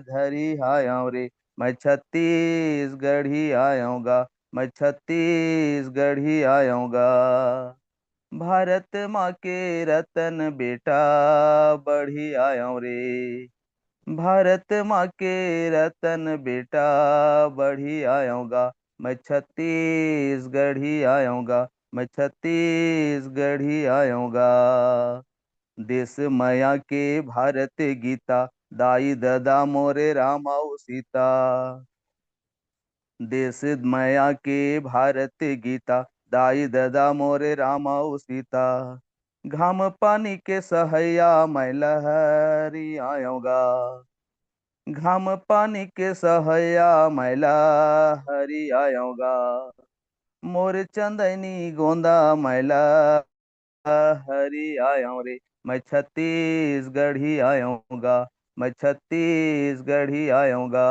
J: धरी आया रे, मैं छत्तीसगढ़ी आऊँगा, मैं छत्तीसगढ़ी आऊँगा। भारत माँ के रतन बेटा बढ़ी आया रे, भारत माँ के रतन बेटा बढ़ी आऊंगा, मैं छत्तीसगढ़ी आऊंगा, मैं छत्तीसगढ़ी आऊंगा। देश माया के भारत गीता, दाई ददा मोरे रामाऊ सीता। देश माया के भारत गीता, दाई ददा मोरे रामाऊ सीता। घाम पानी के सहैया मैं लहरी आऊंगा, घाम पानी के सहैया मैं लहरी आऊंगा। मोर चंदनी गोंदा मैं हरी आऊं रे, मैं छत्तीसगढ़ी आऊंगा, मैं छत्तीसगढ़ी आऊंगा।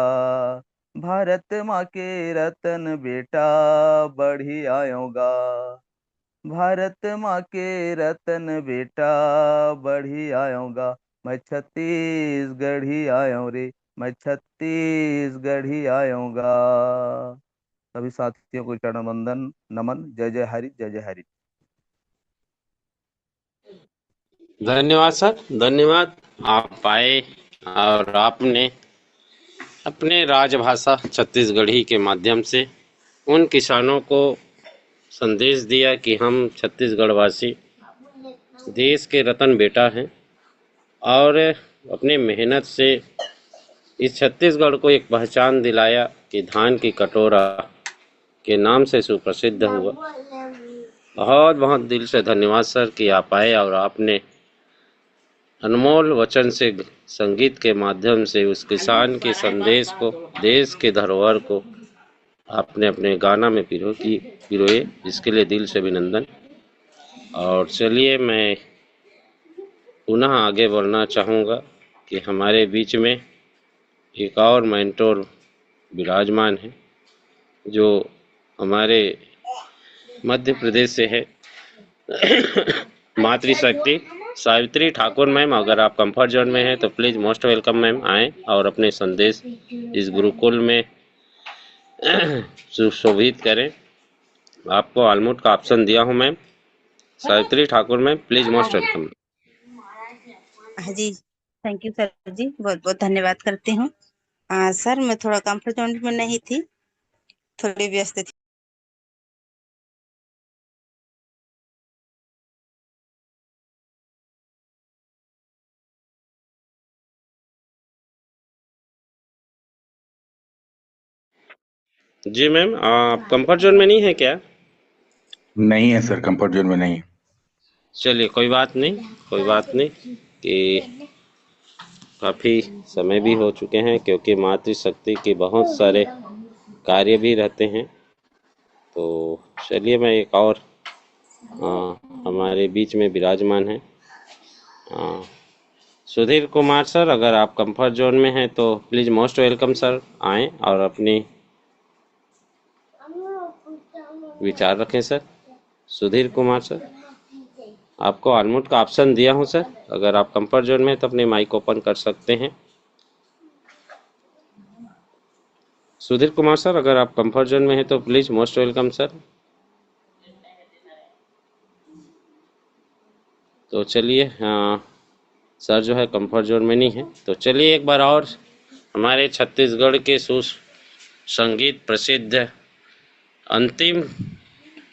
J: भारत माँ के रतन बेटा बढ़ी आऊंगा, भारत माँ के रतन बेटा बढ़ी आऊंगा। मैं छत्तीसगढ़ी आऊं रे, मैं छत्तीसगढ़ी आऊंगा। सभी साथियों को चरण वंदन नमन। जय जय हरि, जय जय हरि।
B: धन्यवाद सर, धन्यवाद। आप आए और आपने अपने राजभाषा छत्तीसगढ़ी के माध्यम से उन किसानों को संदेश दिया कि हम छत्तीसगढ़वासी देश के रतन बेटा हैं और अपने मेहनत से इस छत्तीसगढ़ को एक पहचान दिलाया कि धान की कटोरा के नाम से सुप्रसिद्ध हुआ। बहुत बहुत दिल से धन्यवाद सर कि आप आए और आपने अनमोल वचन से संगीत के माध्यम से उस किसान के संदेश को, देश के धरोहर को आपने अपने गाना में पिरोए, इसके लिए दिल से अभिनंदन। और चलिए मैं पुनः आगे बढ़ना चाहूँगा कि हमारे बीच में एक और मेंटोर विराजमान है जो हमारे मध्य प्रदेश से है। मातृशक्ति सावित्री ठाकुर मैम, अगर आप कंफर्ट जोन में हैं तो प्लीज मोस्ट वेलकम मैम, आएँ और अपने संदेश इस गुरुकुल में सुशोभित करें। आपको ऑलमोट का ऑप्शन दिया हूं ma'am. Savitri Thakur ma'am, please most welcome.
K: हाँ जी, थैंक यू सर जी, बहुत बहुत धन्यवाद करती हूँ। सर मैं थोड़ा कंफर्ट जोन में नहीं थी, थोड़ी व्यस्त थी।
B: जी मैम, आप कंफर्ट जोन में नहीं है क्या?
D: नहीं है सर, कंफर्ट जोन में नहीं है।
B: चलिए कोई बात नहीं, कोई बात नहीं कि काफ़ी समय भी हो चुके हैं, क्योंकि मातृशक्ति के बहुत सारे कार्य भी रहते हैं। तो चलिए मैं एक और हमारे बीच में विराजमान है सुधीर कुमार सर, अगर आप कंफर्ट जोन में हैं तो प्लीज़ मोस्ट वेलकम सर, आएँ और अपनी विचार रखें सर। सुधीर कुमार सर, आपको अनम्यूट का ऑप्शन दिया हूं सर, अगर आप कंफर्ट जोन में हैं तो अपने माइक ओपन कर सकते हैं। सुधीर कुमार सर, अगर आप कंफर्ट जोन में हैं तो प्लीज़ मोस्ट वेलकम सर। तो चलिए, हाँ सर जो है कंफर्ट जोन में नहीं है, तो चलिए एक बार और हमारे छत्तीसगढ़ के संगीत प्रसिद्ध अंतिम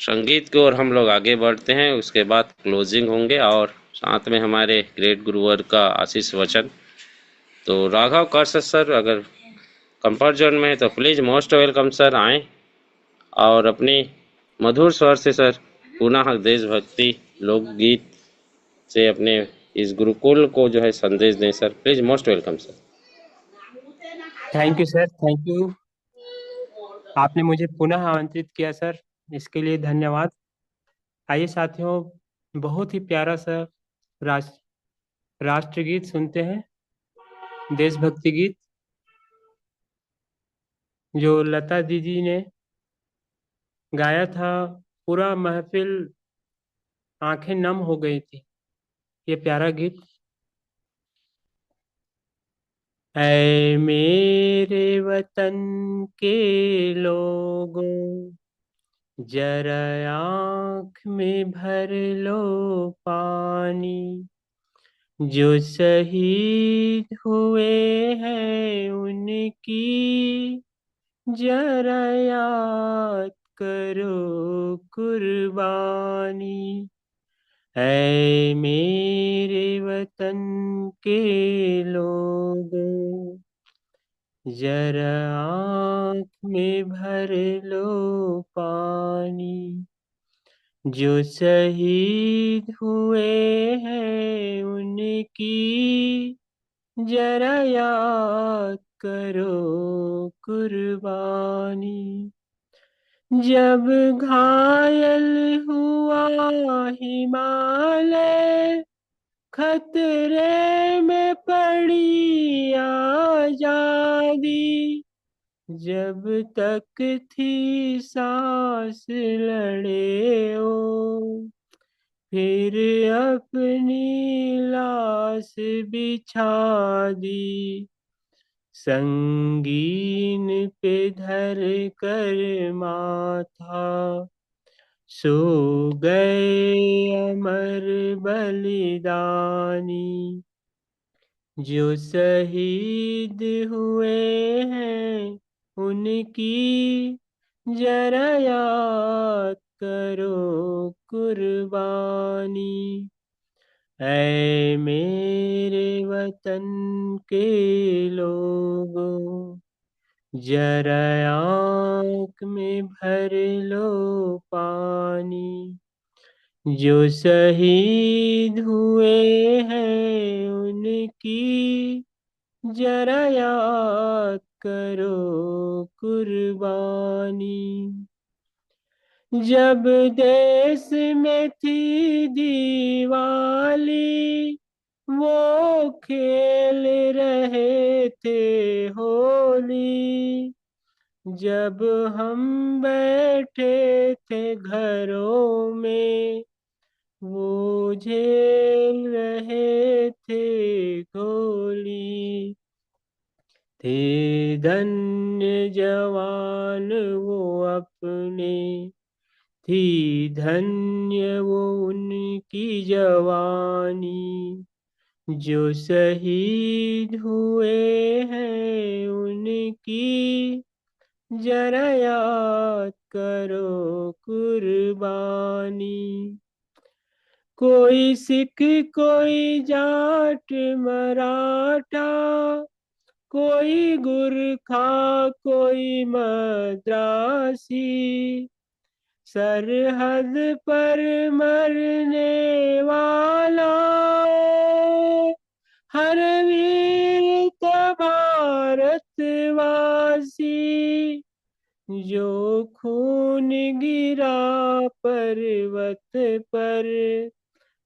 B: संगीत की ओर हम लोग आगे बढ़ते हैं। उसके बाद क्लोजिंग होंगे और साथ में हमारे ग्रेट गुरुवर का आशीष वचन। तो राघव कर्स सर, अगर कंफर्ट जोन में है तो प्लीज़ मोस्ट वेलकम सर, आएँ और अपनी मधुर स्वर से सर पुनः देशभक्ति लोकगीत से अपने इस गुरुकुल को जो है संदेश दें sir. Please most welcome sir.
C: Thank you sir, thank you. आपने मुझे पुनः आमंत्रित किया सर, इसके लिए धन्यवाद। आइए साथियों, बहुत ही प्यारा सा राष्ट्रगीत सुनते हैं, देशभक्ति गीत, जो लता दीदी ने गाया था। पूरा महफिल आंखें नम हो गई थी। ये प्यारा गीत। ऐ मेरे वतन के लोगों, जरा आँख में भर लो पानी, जो शहीद हुए हैं उनकी जरा याद करो कुर्बानी। ऐ मेरे वतन के लोगों, जरा आँख में भर लो पानी। जो शहीद हुए हैं उनकी जरा याद करो कुर्बानी। जब घायल हुआ हिमालय, खतरे में पड़ी आजादी, जब तक थी सांस लड़े ओ, फिर अपनी लाश बिछा दी। संगीन पे धर कर माथा, सो गए अमर बलिदानी। जो शहीद हुए हैं उनकी जरा याद करो कुर्बानी। ऐ मेरे वतन के लोगों, जरा आँख में भर लो पानी। जो शहीद हुए हैं उनकी जरा याद करो कुर्बानी। जब देश में थी दिवाली, वो खेल रहे थे होली। जब हम बैठे थे घरों में, वो झेल रहे थे गोली। थे धन्य जवान वो अपने, थी धन्य वो उनकी जवानी। जो शहीद हुए हैं उनकी जरा याद करो कुर्बानी। कोई सिख, कोई जाट मराठा, कोई गुरखा, कोई मद्रासी, सरहद पर मरने वाला हर वीर भारतवासी। जो खून गिरा पर्वत पर,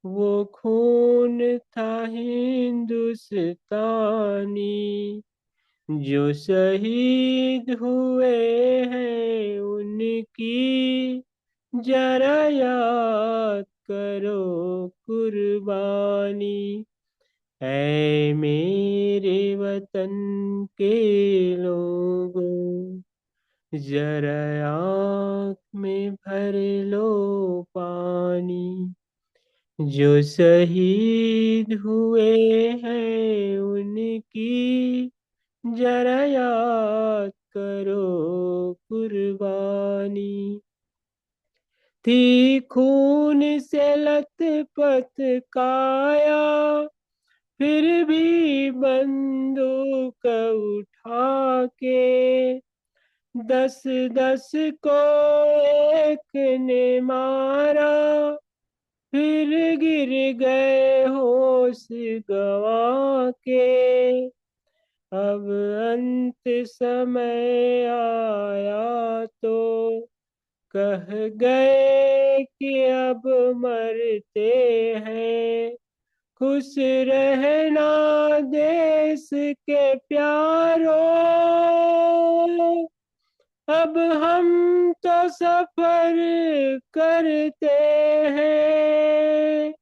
C: वो खून था हिंदुस्तानी। जो शहीद हुए हैं उनकी जरा याद करो कुर्बानी। ऐ मेरे वतन के लोगों, जरा आँख में भर लो पानी। जो शहीद हुए हैं उनकी जरा याद करो कुर्बानी। थी खून से लथपथ काया, फिर भी बंदूक उठा के 10-10 को एक ने मारा, फिर गिर गए होश गवा के। अब अंत समय आया तो कह गए कि अब मरते हैं। खुश रहना देश के प्यारों, अब हम तो सफर करते हैं।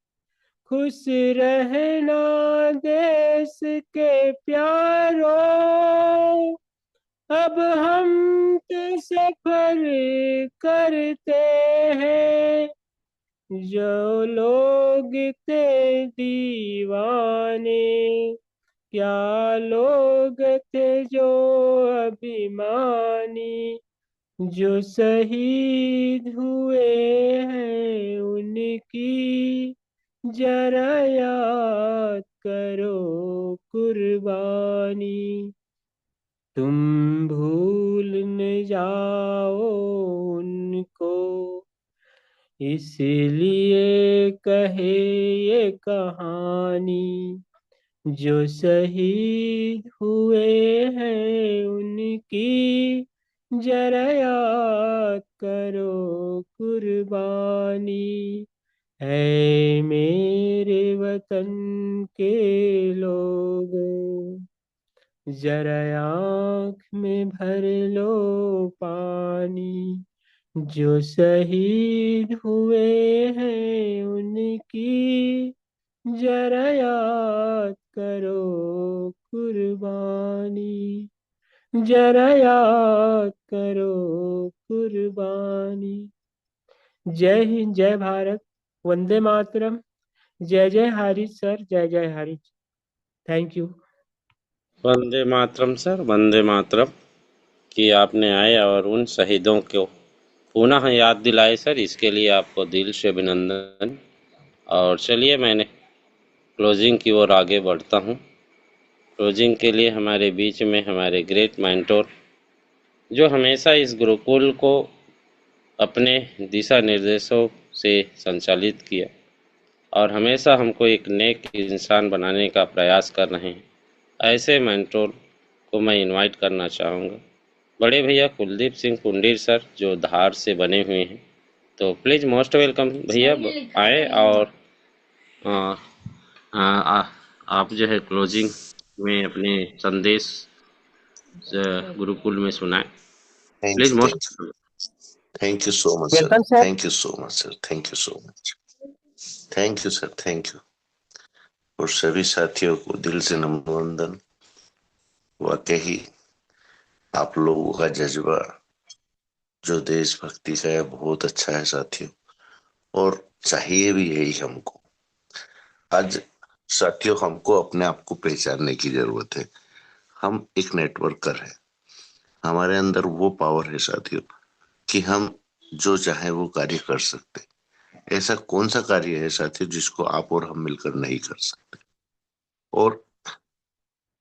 C: खुश रहना देश के प्यारों, अब हम तो सफर करते हैं। जो लोग थे दीवाने, क्या लोग थे जो अभिमानी, जो शहीद हुए हैं उनकी जरा याद करो कुर्बानी। तुम भूल न जाओ उनको, इसलिए कहे ये कहानी, जो शहीद हुए हैं उनकी जरा याद करो कुर्बानी। है मेरे वतन के लोगों, जरा आँख में भर लो पानी, जो शहीद हुए हैं उनकी जरा याद करो कुर्बानी, जरा याद करो कुर्बानी। जय हिंद, जय भारत, वंदे मातरम। जय जय हरीश सर, जय जय हरीश। Thank you.
B: वंदे मातरम सर, वंदे मातरम कि आपने आए और उन शहीदों को पुनः याद दिलाए सर, इसके लिए आपको दिल से अभिनंदन। और चलिए मैंने क्लोजिंग की ओर आगे बढ़ता हूँ। क्लोजिंग के लिए हमारे बीच में हमारे ग्रेट मेंटोर, जो हमेशा इस गुरुकुल को अपने दिशा निर्देशों से संचालित किया और हमेशा हमको एक नेक इंसान बनाने का प्रयास कर रहे हैं, ऐसे मेंटोर को मैं इनवाइट करना चाहूँगा। बड़े भैया कुलदीप सिंह कुंडीर सर, जो धार से बने हुए हैं, तो प्लीज़ मोस्ट वेलकम भैया, आए और आ, आ, आ, आप जो है क्लोजिंग में अपने संदेश गुरुकुल में सुनाएं। Please most
A: thank you so much sir,
C: welcome sir.
A: Thank you so much sir, thank you so much, thank you sir, thank you. और सभी साथियों को दिल से नमन वंदन। वाकई आप लोगों का जज्बा जो देशभक्ति का है बहुत अच्छा है साथियों, और चाहिए भी यही हमको। आज साथियों हमको अपने आप को पहचानने की जरूरत है। हम एक नेटवर्कर है, हमारे अंदर वो पावर है साथियों कि हम जो चाहे वो कार्य कर सकते। ऐसा कौन सा कार्य है साथियों जिसको आप और हम मिलकर नहीं कर सकते। और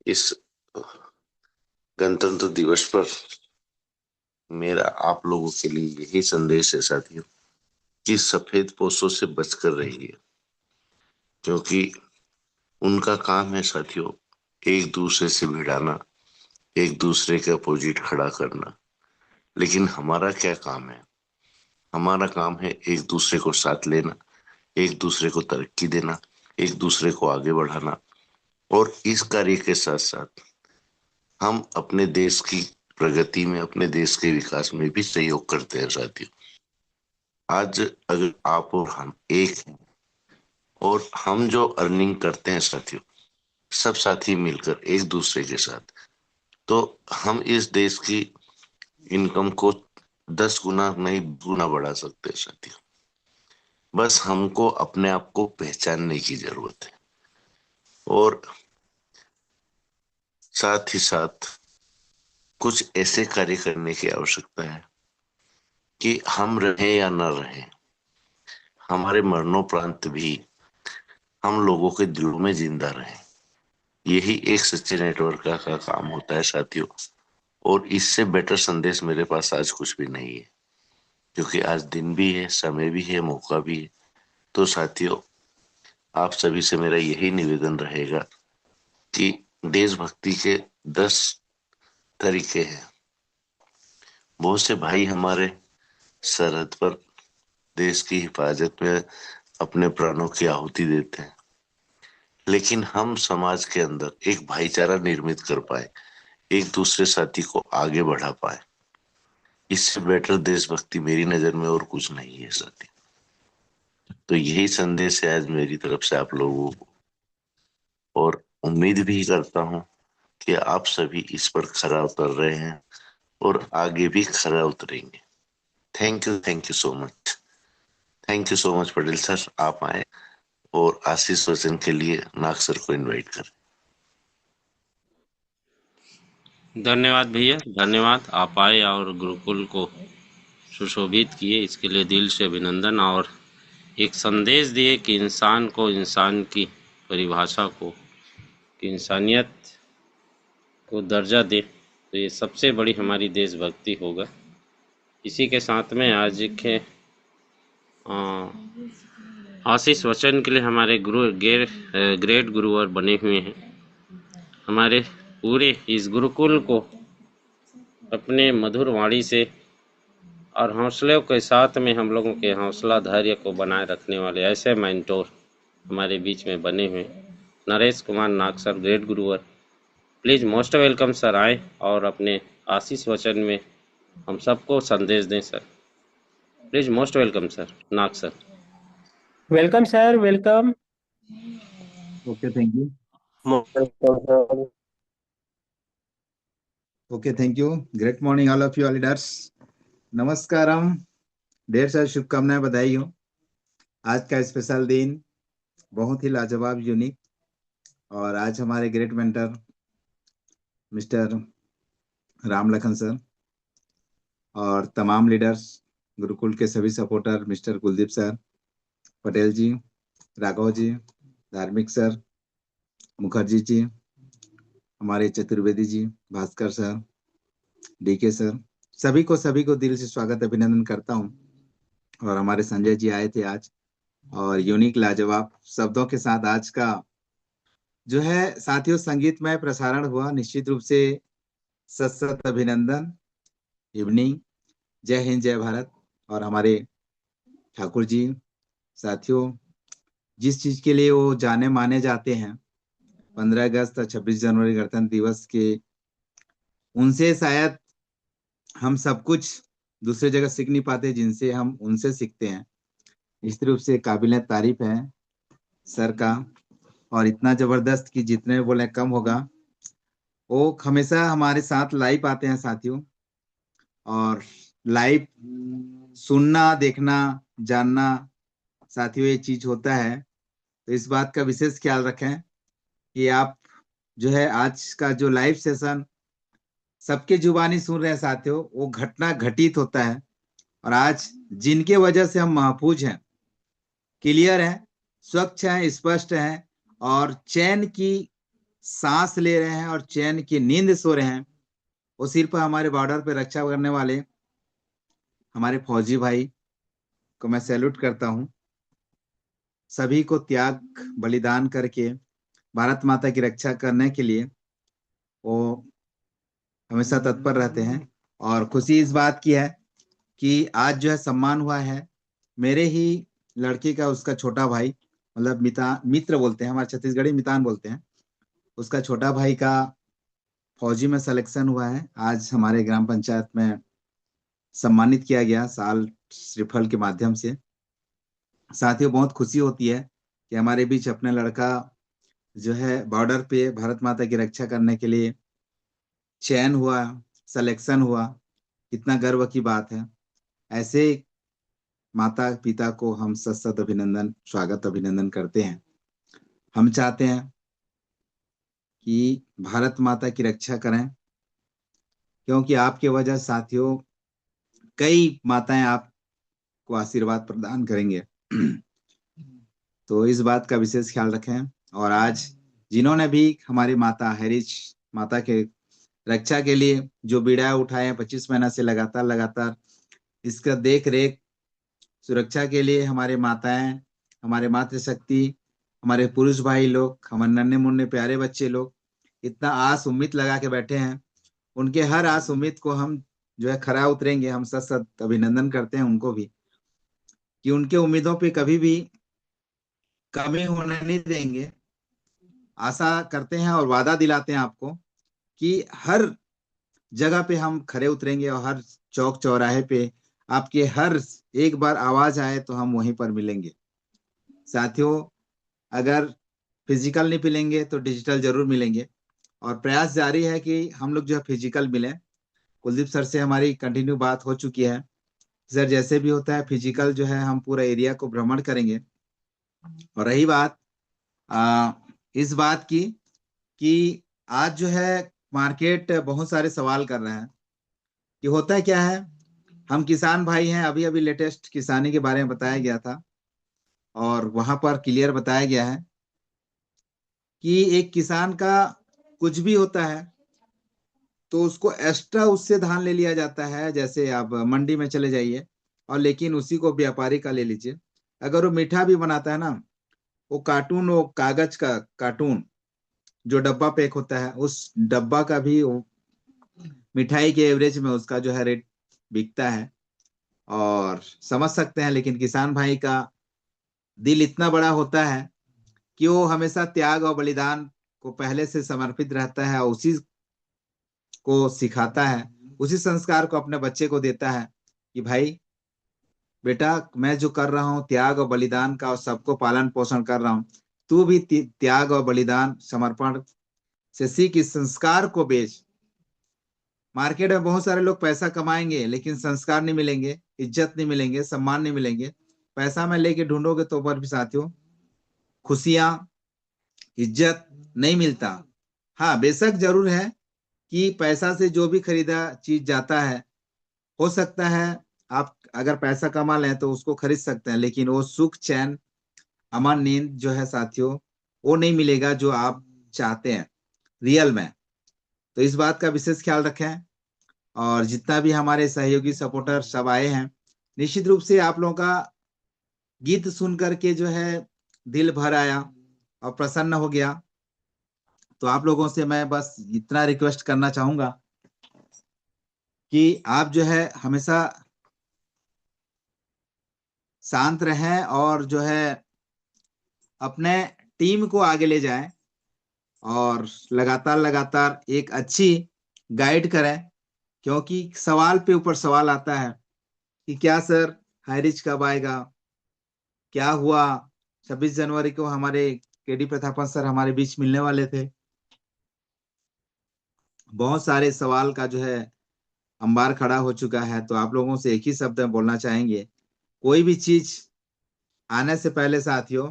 A: इस गणतंत्र दिवस पर मेरा आप लोगों के लिए यही संदेश है साथियों कि सफेद पोशों से बचकर रहिए, क्योंकि उनका काम है साथियों एक दूसरे से भिड़ाना, एक दूसरे के अपोजिट खड़ा करना। लेकिन हमारा क्या काम है? हमारा काम है एक दूसरे को साथ लेना, एक दूसरे को तरक्की देना, एक दूसरे को आगे बढ़ाना। और इस कार्य के साथ साथ हम अपने देश की प्रगति में, अपने देश के विकास में भी सहयोग करते हैं साथियों। आज अगर आप और हम एक हैं और हम जो अर्निंग करते हैं साथियों, सब साथी मिलकर एक दूसरे के साथ, तो हम इस देश की इनकम को 10 गुना नहीं गुना बढ़ा सकते हैं साथियों। बस हमको अपने आप को पहचानने की जरूरत है, और साथ ही साथ कुछ ऐसे कार्य करने की आवश्यकता है कि हम रहें या न रहें, हमारे मरणोपरांत भी हम लोगों के दिलों में जिंदा रहें। यही एक सच्चे नेटवर्क का काम होता है साथियों। और इससे बेटर संदेश मेरे पास आज कुछ भी नहीं है, क्योंकि आज दिन भी है, समय भी है, मौका भी है। तो साथियों, आप सभी से मेरा यही निवेदन रहेगा कि देशभक्ति के 10 तरीके हैं। बहुत से भाई हमारे सरहद पर देश की हिफाजत में अपने प्राणों की आहुति देते हैं, लेकिन हम समाज के अंदर एक भाईचारा निर्मित कर पाए, एक दूसरे साथी को आगे बढ़ा पाए, इससे बेटर देशभक्ति मेरी नजर में और कुछ नहीं है साथी। तो यही संदेश है आज मेरी तरफ से आप लोगों को, और उम्मीद भी करता हूं कि आप सभी इस पर खरा उतर रहे हैं और आगे भी खरा उतरेंगे। Thank you so much. Thank you so much Patel sir, आप आए और आशीष वचन के लिए नाग सर को इनवाइट करें।
B: धन्यवाद भैया, धन्यवाद। आप आए और गुरुकुल को सुशोभित किए, इसके लिए दिल से अभिनंदन। और एक संदेश दिए कि इंसान को, इंसान की परिभाषा को, कि इंसानियत को दर्जा दे, तो ये सबसे बड़ी हमारी देशभक्ति होगा। इसी के साथ में आज के आशीष वचन के लिए हमारे ग्रेट गुरुवर बने हुए हैं। हमारे पूरे इस गुरुकुल को अपने मधुर वाणी से और हौसले के साथ में हम लोगों के हौसला धैर्य को बनाए रखने वाले ऐसे मेंटोर हमारे बीच में बने हुए। नरेश कुमार नाग सर, ग्रेट गुरुवर, प्लीज मोस्ट वेलकम सर, आए और अपने आशीष वचन में हम सबको संदेश दें sir. Please most welcome sir, Nag sir.
C: Welcome sir, welcome.
L: Okay, thank you. Okay, thank you. Great morning, all of you, all leaders. नमस्कारम, ढेर सारी शुभकामनाएं, बधाई हो। आज का स्पेशल दिन बहुत ही लाजवाब, यूनिक, और आज हमारे great mentor mister Ram Lakhan sir और तमाम लीडर्स, गुरुकुल के सभी supporter, mister Kuldeep sir, Patel ji, Raghav ji, Dharmik sir, Mukherjee ji, हमारे Chaturvedi ji, Bhaskar sir, DK sir, सभी को दिल से स्वागत अभिनंदन करता हूं। और हमारे संजय जी आए थे आज, और यूनिक लाजवाब शब्दों के साथ आज का जो है साथियों संगीतमय प्रसारण हुआ। निश्चित रूप से सत सत अभिनंदन, इवनिंग, जय हिंद, जय भारत। और हमारे ठाकुर जी साथियों, जिस चीज के लिए वो जाने माने जाते हैं, 15 अगस्त और 26 जनवरी गणतंत्र दिवस के, उनसे शायद हम सब कुछ दूसरे जगह सीख नहीं पाते जिनसे हम उनसे सीखते हैं। इस रूप से काबिल तारीफ है सर का, और इतना जबरदस्त कि जितने बोले कम होगा। वो हमेशा हमारे साथ लाइव आते हैं साथियों, और लाइव सुनना, देखना, जानना साथियों ये चीज होता है। तो इस बात का विशेष ख्याल रखें कि आप जो है आज का जो लाइव सेशन सबके जुबानी सुन रहे हैं साथियों, वो घटना घटित होता है। और आज जिनके वजह से हम महफूज हैं, क्लियर हैं, स्वच्छ हैं, स्पष्ट हैं, और चैन की सांस ले रहे हैं और चैन की नींद सो रहे हैं, वो सिर्फ हमारे बॉर्डर पे रक्षा करने वाले हमारे फौजी भाई को मैं सैल्यूट करता हूं। सभी को त्याग बलिदान करके भारत माता की रक्षा करने के लिए वो हमेशा तत्पर रहते हैं। और खुशी इस बात की है कि आज जो है सम्मान हुआ है मेरे ही लड़के का, उसका छोटा भाई, मतलब मित्र बोलते हैं, हमारे छत्तीसगढ़ी मितान बोलते हैं, उसका छोटा भाई का फौजी में सिलेक्शन हुआ है। आज हमारे ग्राम पंचायत में सम्मानित किया गया साल श्रीफल के माध्यम से। साथियों बहुत खुशी होती है कि हमारे बीच अपने लड़का जो है बॉर्डर पे भारत माता की रक्षा करने के लिए चयन हुआ, सिलेक्शन हुआ, कितना गर्व की बात है। ऐसे माता पिता को हम सत सत अभिनंदन, स्वागत अभिनंदन करते हैं। हम चाहते हैं कि भारत माता की रक्षा करें, क्योंकि आपके वजह साथियों कई माताएं आपको आशीर्वाद प्रदान करेंगे। तो इस बात का विशेष ख्याल रखें। और आज जिन्होंने भी हमारी माता हेरिज माता के रक्षा के लिए जो बीड़ा उठाए 25 महीना से लगातार इसका देख रेख सुरक्षा के लिए, हमारे माताएं, हमारे मातृशक्ति, हमारे पुरुष भाई लोग, हमारे नन्हे मुन्ने प्यारे बच्चे लोग इतना आस उम्मीद लगा के बैठे हैं, उनके हर आस उम्मीद को हम जो है खरा उतरेंगे। हम सत सत अभिनंदन करते हैं उनको भी कि उनके उम्मीदों पे कभी भी कमी होने नहीं देंगे। आशा करते हैं और वादा दिलाते हैं आपको कि हर जगह पे हम खरे उतरेंगे, और हर चौक चौराहे पे आपके हर एक बार आवाज आए तो हम वहीं पर मिलेंगे। साथियों अगर फिजिकल नहीं मिलेंगे तो डिजिटल जरूर मिलेंगे, और प्रयास जारी है कि हम लोग जो है फिजिकल मिले। कुलदीप सर से हमारी कंटिन्यू बात हो चुकी है सर जैसे भी होता है फिजिकल जो है हम पूरा एरिया को भ्रमण करेंगे। और रही बात इस बात की कि आज जो है मार्केट बहुत सारे सवाल कर रहे हैं कि होता क्या है। हम किसान भाई हैं, अभी अभी लेटेस्ट किसानी के बारे में बताया गया था और वहां पर क्लियर बताया गया है कि एक किसान का कुछ भी होता है तो उसको एक्स्ट्रा उससे धान ले लिया जाता है। जैसे आप मंडी में चले जाइए और लेकिन उसी को व्यापारी का ले लीजिए। अगर वो मीठा भी बनाता है ना, वो कार्टून, वो कागज का कार्टून जो डब्बा पैक होता है, उस डब्बा का भी वो मिठाई के एवरेज में उसका जो है रेट बिकता है। और समझ सकते हैं, लेकिन किसान भाई का दिल इतना बड़ा होता है कि वो हमेशा त्याग और बलिदान को पहले से समर्पित रहता है और उसी को सिखाता है, उसी संस्कार को अपने बच्चे को देता है कि भाई बेटा, मैं जो कर रहा हूँ त्याग और बलिदान का और सबको पालन पोषण कर रहा हूँ, तू भी त्याग और बलिदान समर्पण से सीख, इस संस्कार को बेच। मार्केट में बहुत सारे लोग पैसा कमाएंगे लेकिन संस्कार नहीं मिलेंगे, इज्जत नहीं मिलेंगे, सम्मान नहीं मिलेंगे। पैसा में लेके ढूंढोगे तो पर भी साथियों खुशियां, इज्जत नहीं मिलता। हाँ, बेशक जरूर है कि पैसा से जो भी खरीदा चीज जाता है, हो सकता है आप अगर पैसा कमा लें तो उसको खरीद सकते हैं, लेकिन वो सुख, चैन, अमन, नींद जो है साथियों, वो नहीं मिलेगा जो आप चाहते हैं रियल में। तो इस बात का विशेष ख्याल रखें। और जितना भी हमारे सहयोगी सपोर्टर सब आए हैं, निश्चित रूप से आप लोगों का गीत सुन करके जो है दिल भर आया और प्रसन्न हो गया। तो आप लोगों से मैं बस इतना रिक्वेस्ट करना चाहूंगा कि आप जो है हमेशा शांत रहें और जो है अपने टीम को आगे ले जाएं और लगातार लगातार एक अच्छी गाइड करें। क्योंकि सवाल पे ऊपर सवाल आता है कि क्या सर हाईरिच कब आएगा, क्या हुआ। 26 जनवरी को हमारे केडी प्रतापन सर हमारे बीच मिलने वाले थे। बहुत सारे सवाल का जो है अंबार खड़ा हो चुका है। तो आप लोगों से एक ही शब्द में बोलना चाहेंगे, कोई भी चीज आने से पहले साथियों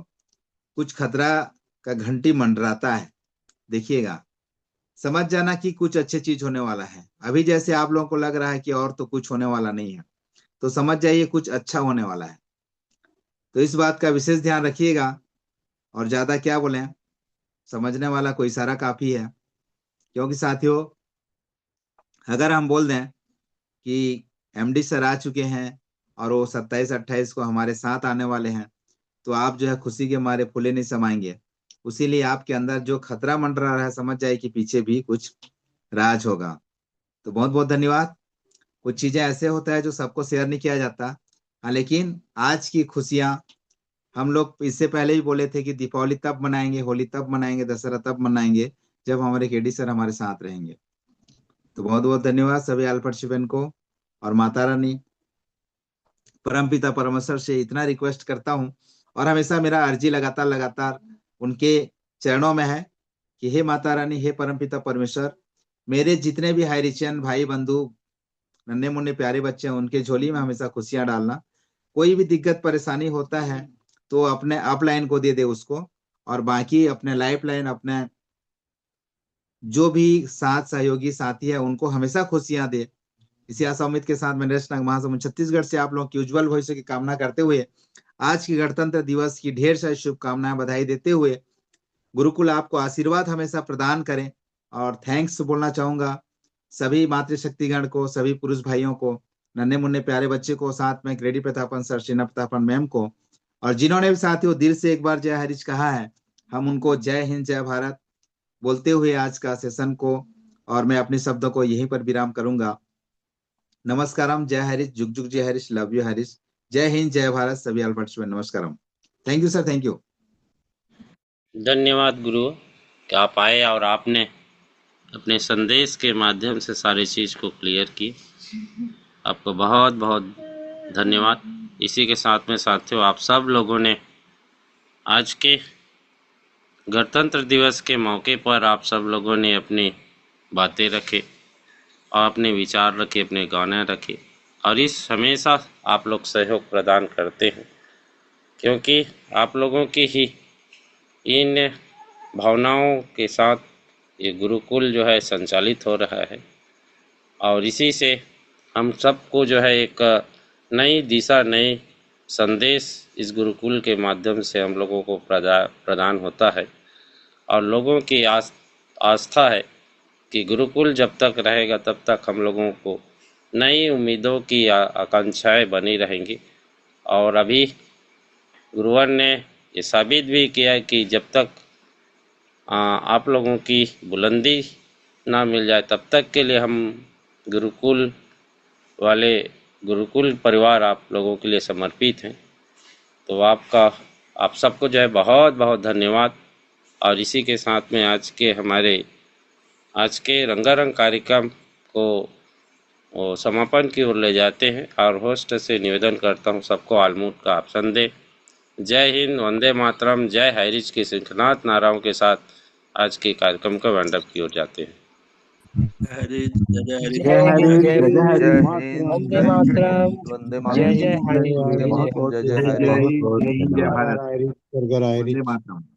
L: कुछ खतरा का घंटी मंडराता है। देखिएगा, समझ जाना कि कुछ अच्छी चीज होने वाला है। अभी जैसे आप लोगों को लग रहा है कि और तो कुछ होने वाला नहीं है, तो समझ जाइए कुछ अच्छा होने वाला है। तो इस बात का विशेष ध्यान रखिएगा। और ज्यादा क्या बोले, समझने वाला को इशारा काफी है। क्योंकि साथियों अगर हम बोल दें कि एमडी सर आ चुके हैं और वो 27-28 को हमारे साथ आने वाले हैं, तो आप जो है खुशी के मारे फूले नहीं समाएंगे। उसीलिए आपके अंदर जो खतरा मंडरा रहा है, समझ जाए कि पीछे भी कुछ राज होगा। तो बहुत बहुत धन्यवाद। कुछ चीजें ऐसे होता है जो सबको शेयर नहीं किया जाता। हाँ, लेकिन आज की खुशियां हम लोग इससे पहले भी बोले थे कि दीपावली तब मनाएंगे, होली तब मनाएंगे, दशहरा तब मनाएंगे जब हमारे केडी सर हमारे साथ रहेंगे। तो बहुत बहुत धन्यवाद सभी आल पार्टिसिपेंट को। और माता रानी परमपिता परमेश्वर से इतना रिक्वेस्ट करता हूँ और हमेशा मेरा अर्जी लगातार लगातार उनके चरणों में है कि हे माता रानी, हे परमपिता परमेश्वर, मेरे जितने भी हाईरिचियन भाई बंधु, नन्हे मुन्ने प्यारे बच्चे हैं, उनके झोली में हमेशा खुशियां डालना। कोई भी दिक्कत परेशानी होता है तो अपने अपलाइन को दे दे उसको, और बाकी अपने लाइफ लाइन, अपने जो भी साथ सहयोगी साथी है उनको हमेशा खुशियां दे। इसी आशा उम्मीद के साथ मैं नरेश नाग महासमुंद छत्तीसगढ़ से आप लोगों की उज्जवल भविष्य की कामना करते हुए आज की गणतंत्र दिवस की ढेर सारी शुभकामनाएं, बधाई देते हुए गुरुकुल आपको आशीर्वाद हमेशा प्रदान करें। और थैंक्स बोलना चाहूंगा सभी मातृशक्तिगण को, सभी पुरुष भाइयों को, नन्हे मुन्ने प्यारे बच्चे को, साथ में Cradle Prathapan sir, Sheena Prathapan ma'am को, और जिन्होंने भी साथियों दिल से एक बार जय हरीश कहा है, हम उनको जय हिंद जय भारत बोलते हुए आज का सेशन को और मैं अपने शब्दों को यहीं पर विराम करूंगा। नमस्कारम, जय हरीश, जुग जुग जय हरीश, लव यू हरीश, जय हिंद जय भारत सभी अल्बर्ट्स में। नमस्कारम। Thank you sir, thank you.
B: धन्यवाद गुरु कि आप आए और आपने अपने संदेश के माध्यम से सारी चीज़ को क्लियर की। आपको बहुत बहुत धन्यवाद। इसी के साथ में साथियों, आप सब लोगों ने आज के गणतंत्र दिवस के मौके पर आप सब लोगों ने अपनी बातें रखे और अपने विचार रखे, अपने गाने रखे। और इस हमेशा आप लोग सहयोग प्रदान करते हैं, क्योंकि आप लोगों की ही इन भावनाओं के साथ ये गुरुकुल जो है संचालित हो रहा है, और इसी से हम सबको जो है एक नई दिशा, नई संदेश इस गुरुकुल के माध्यम से हम लोगों को प्रदान होता है। और लोगों की आस्था है कि गुरुकुल जब तक रहेगा तब तक हम लोगों को नई उम्मीदों की आकांक्षाएं बनी रहेंगी। और अभी गुरुवर ने ये साबित भी किया कि जब तक आप लोगों की बुलंदी ना मिल जाए तब तक के लिए हम गुरुकुल परिवार आप लोगों के लिए समर्पित हैं। तो आप सबको जो है बहुत बहुत धन्यवाद। और इसी के साथ में आज के रंगारंग कार्यक्रम को समापन की ओर ले जाते हैं, और होस्ट से निवेदन करता हूं सबको आलमूट का ऑप्शन दे। जय हिंद, वंदे मातरम, जय हरिज के सिंखनाथ नाराओं के साथ आज के कार्यक्रम का वाइंड अप की ओर जाते हैं।
C: वंदे मातरम, जय जय हरि,
L: जय भारत, वंदे मातरम।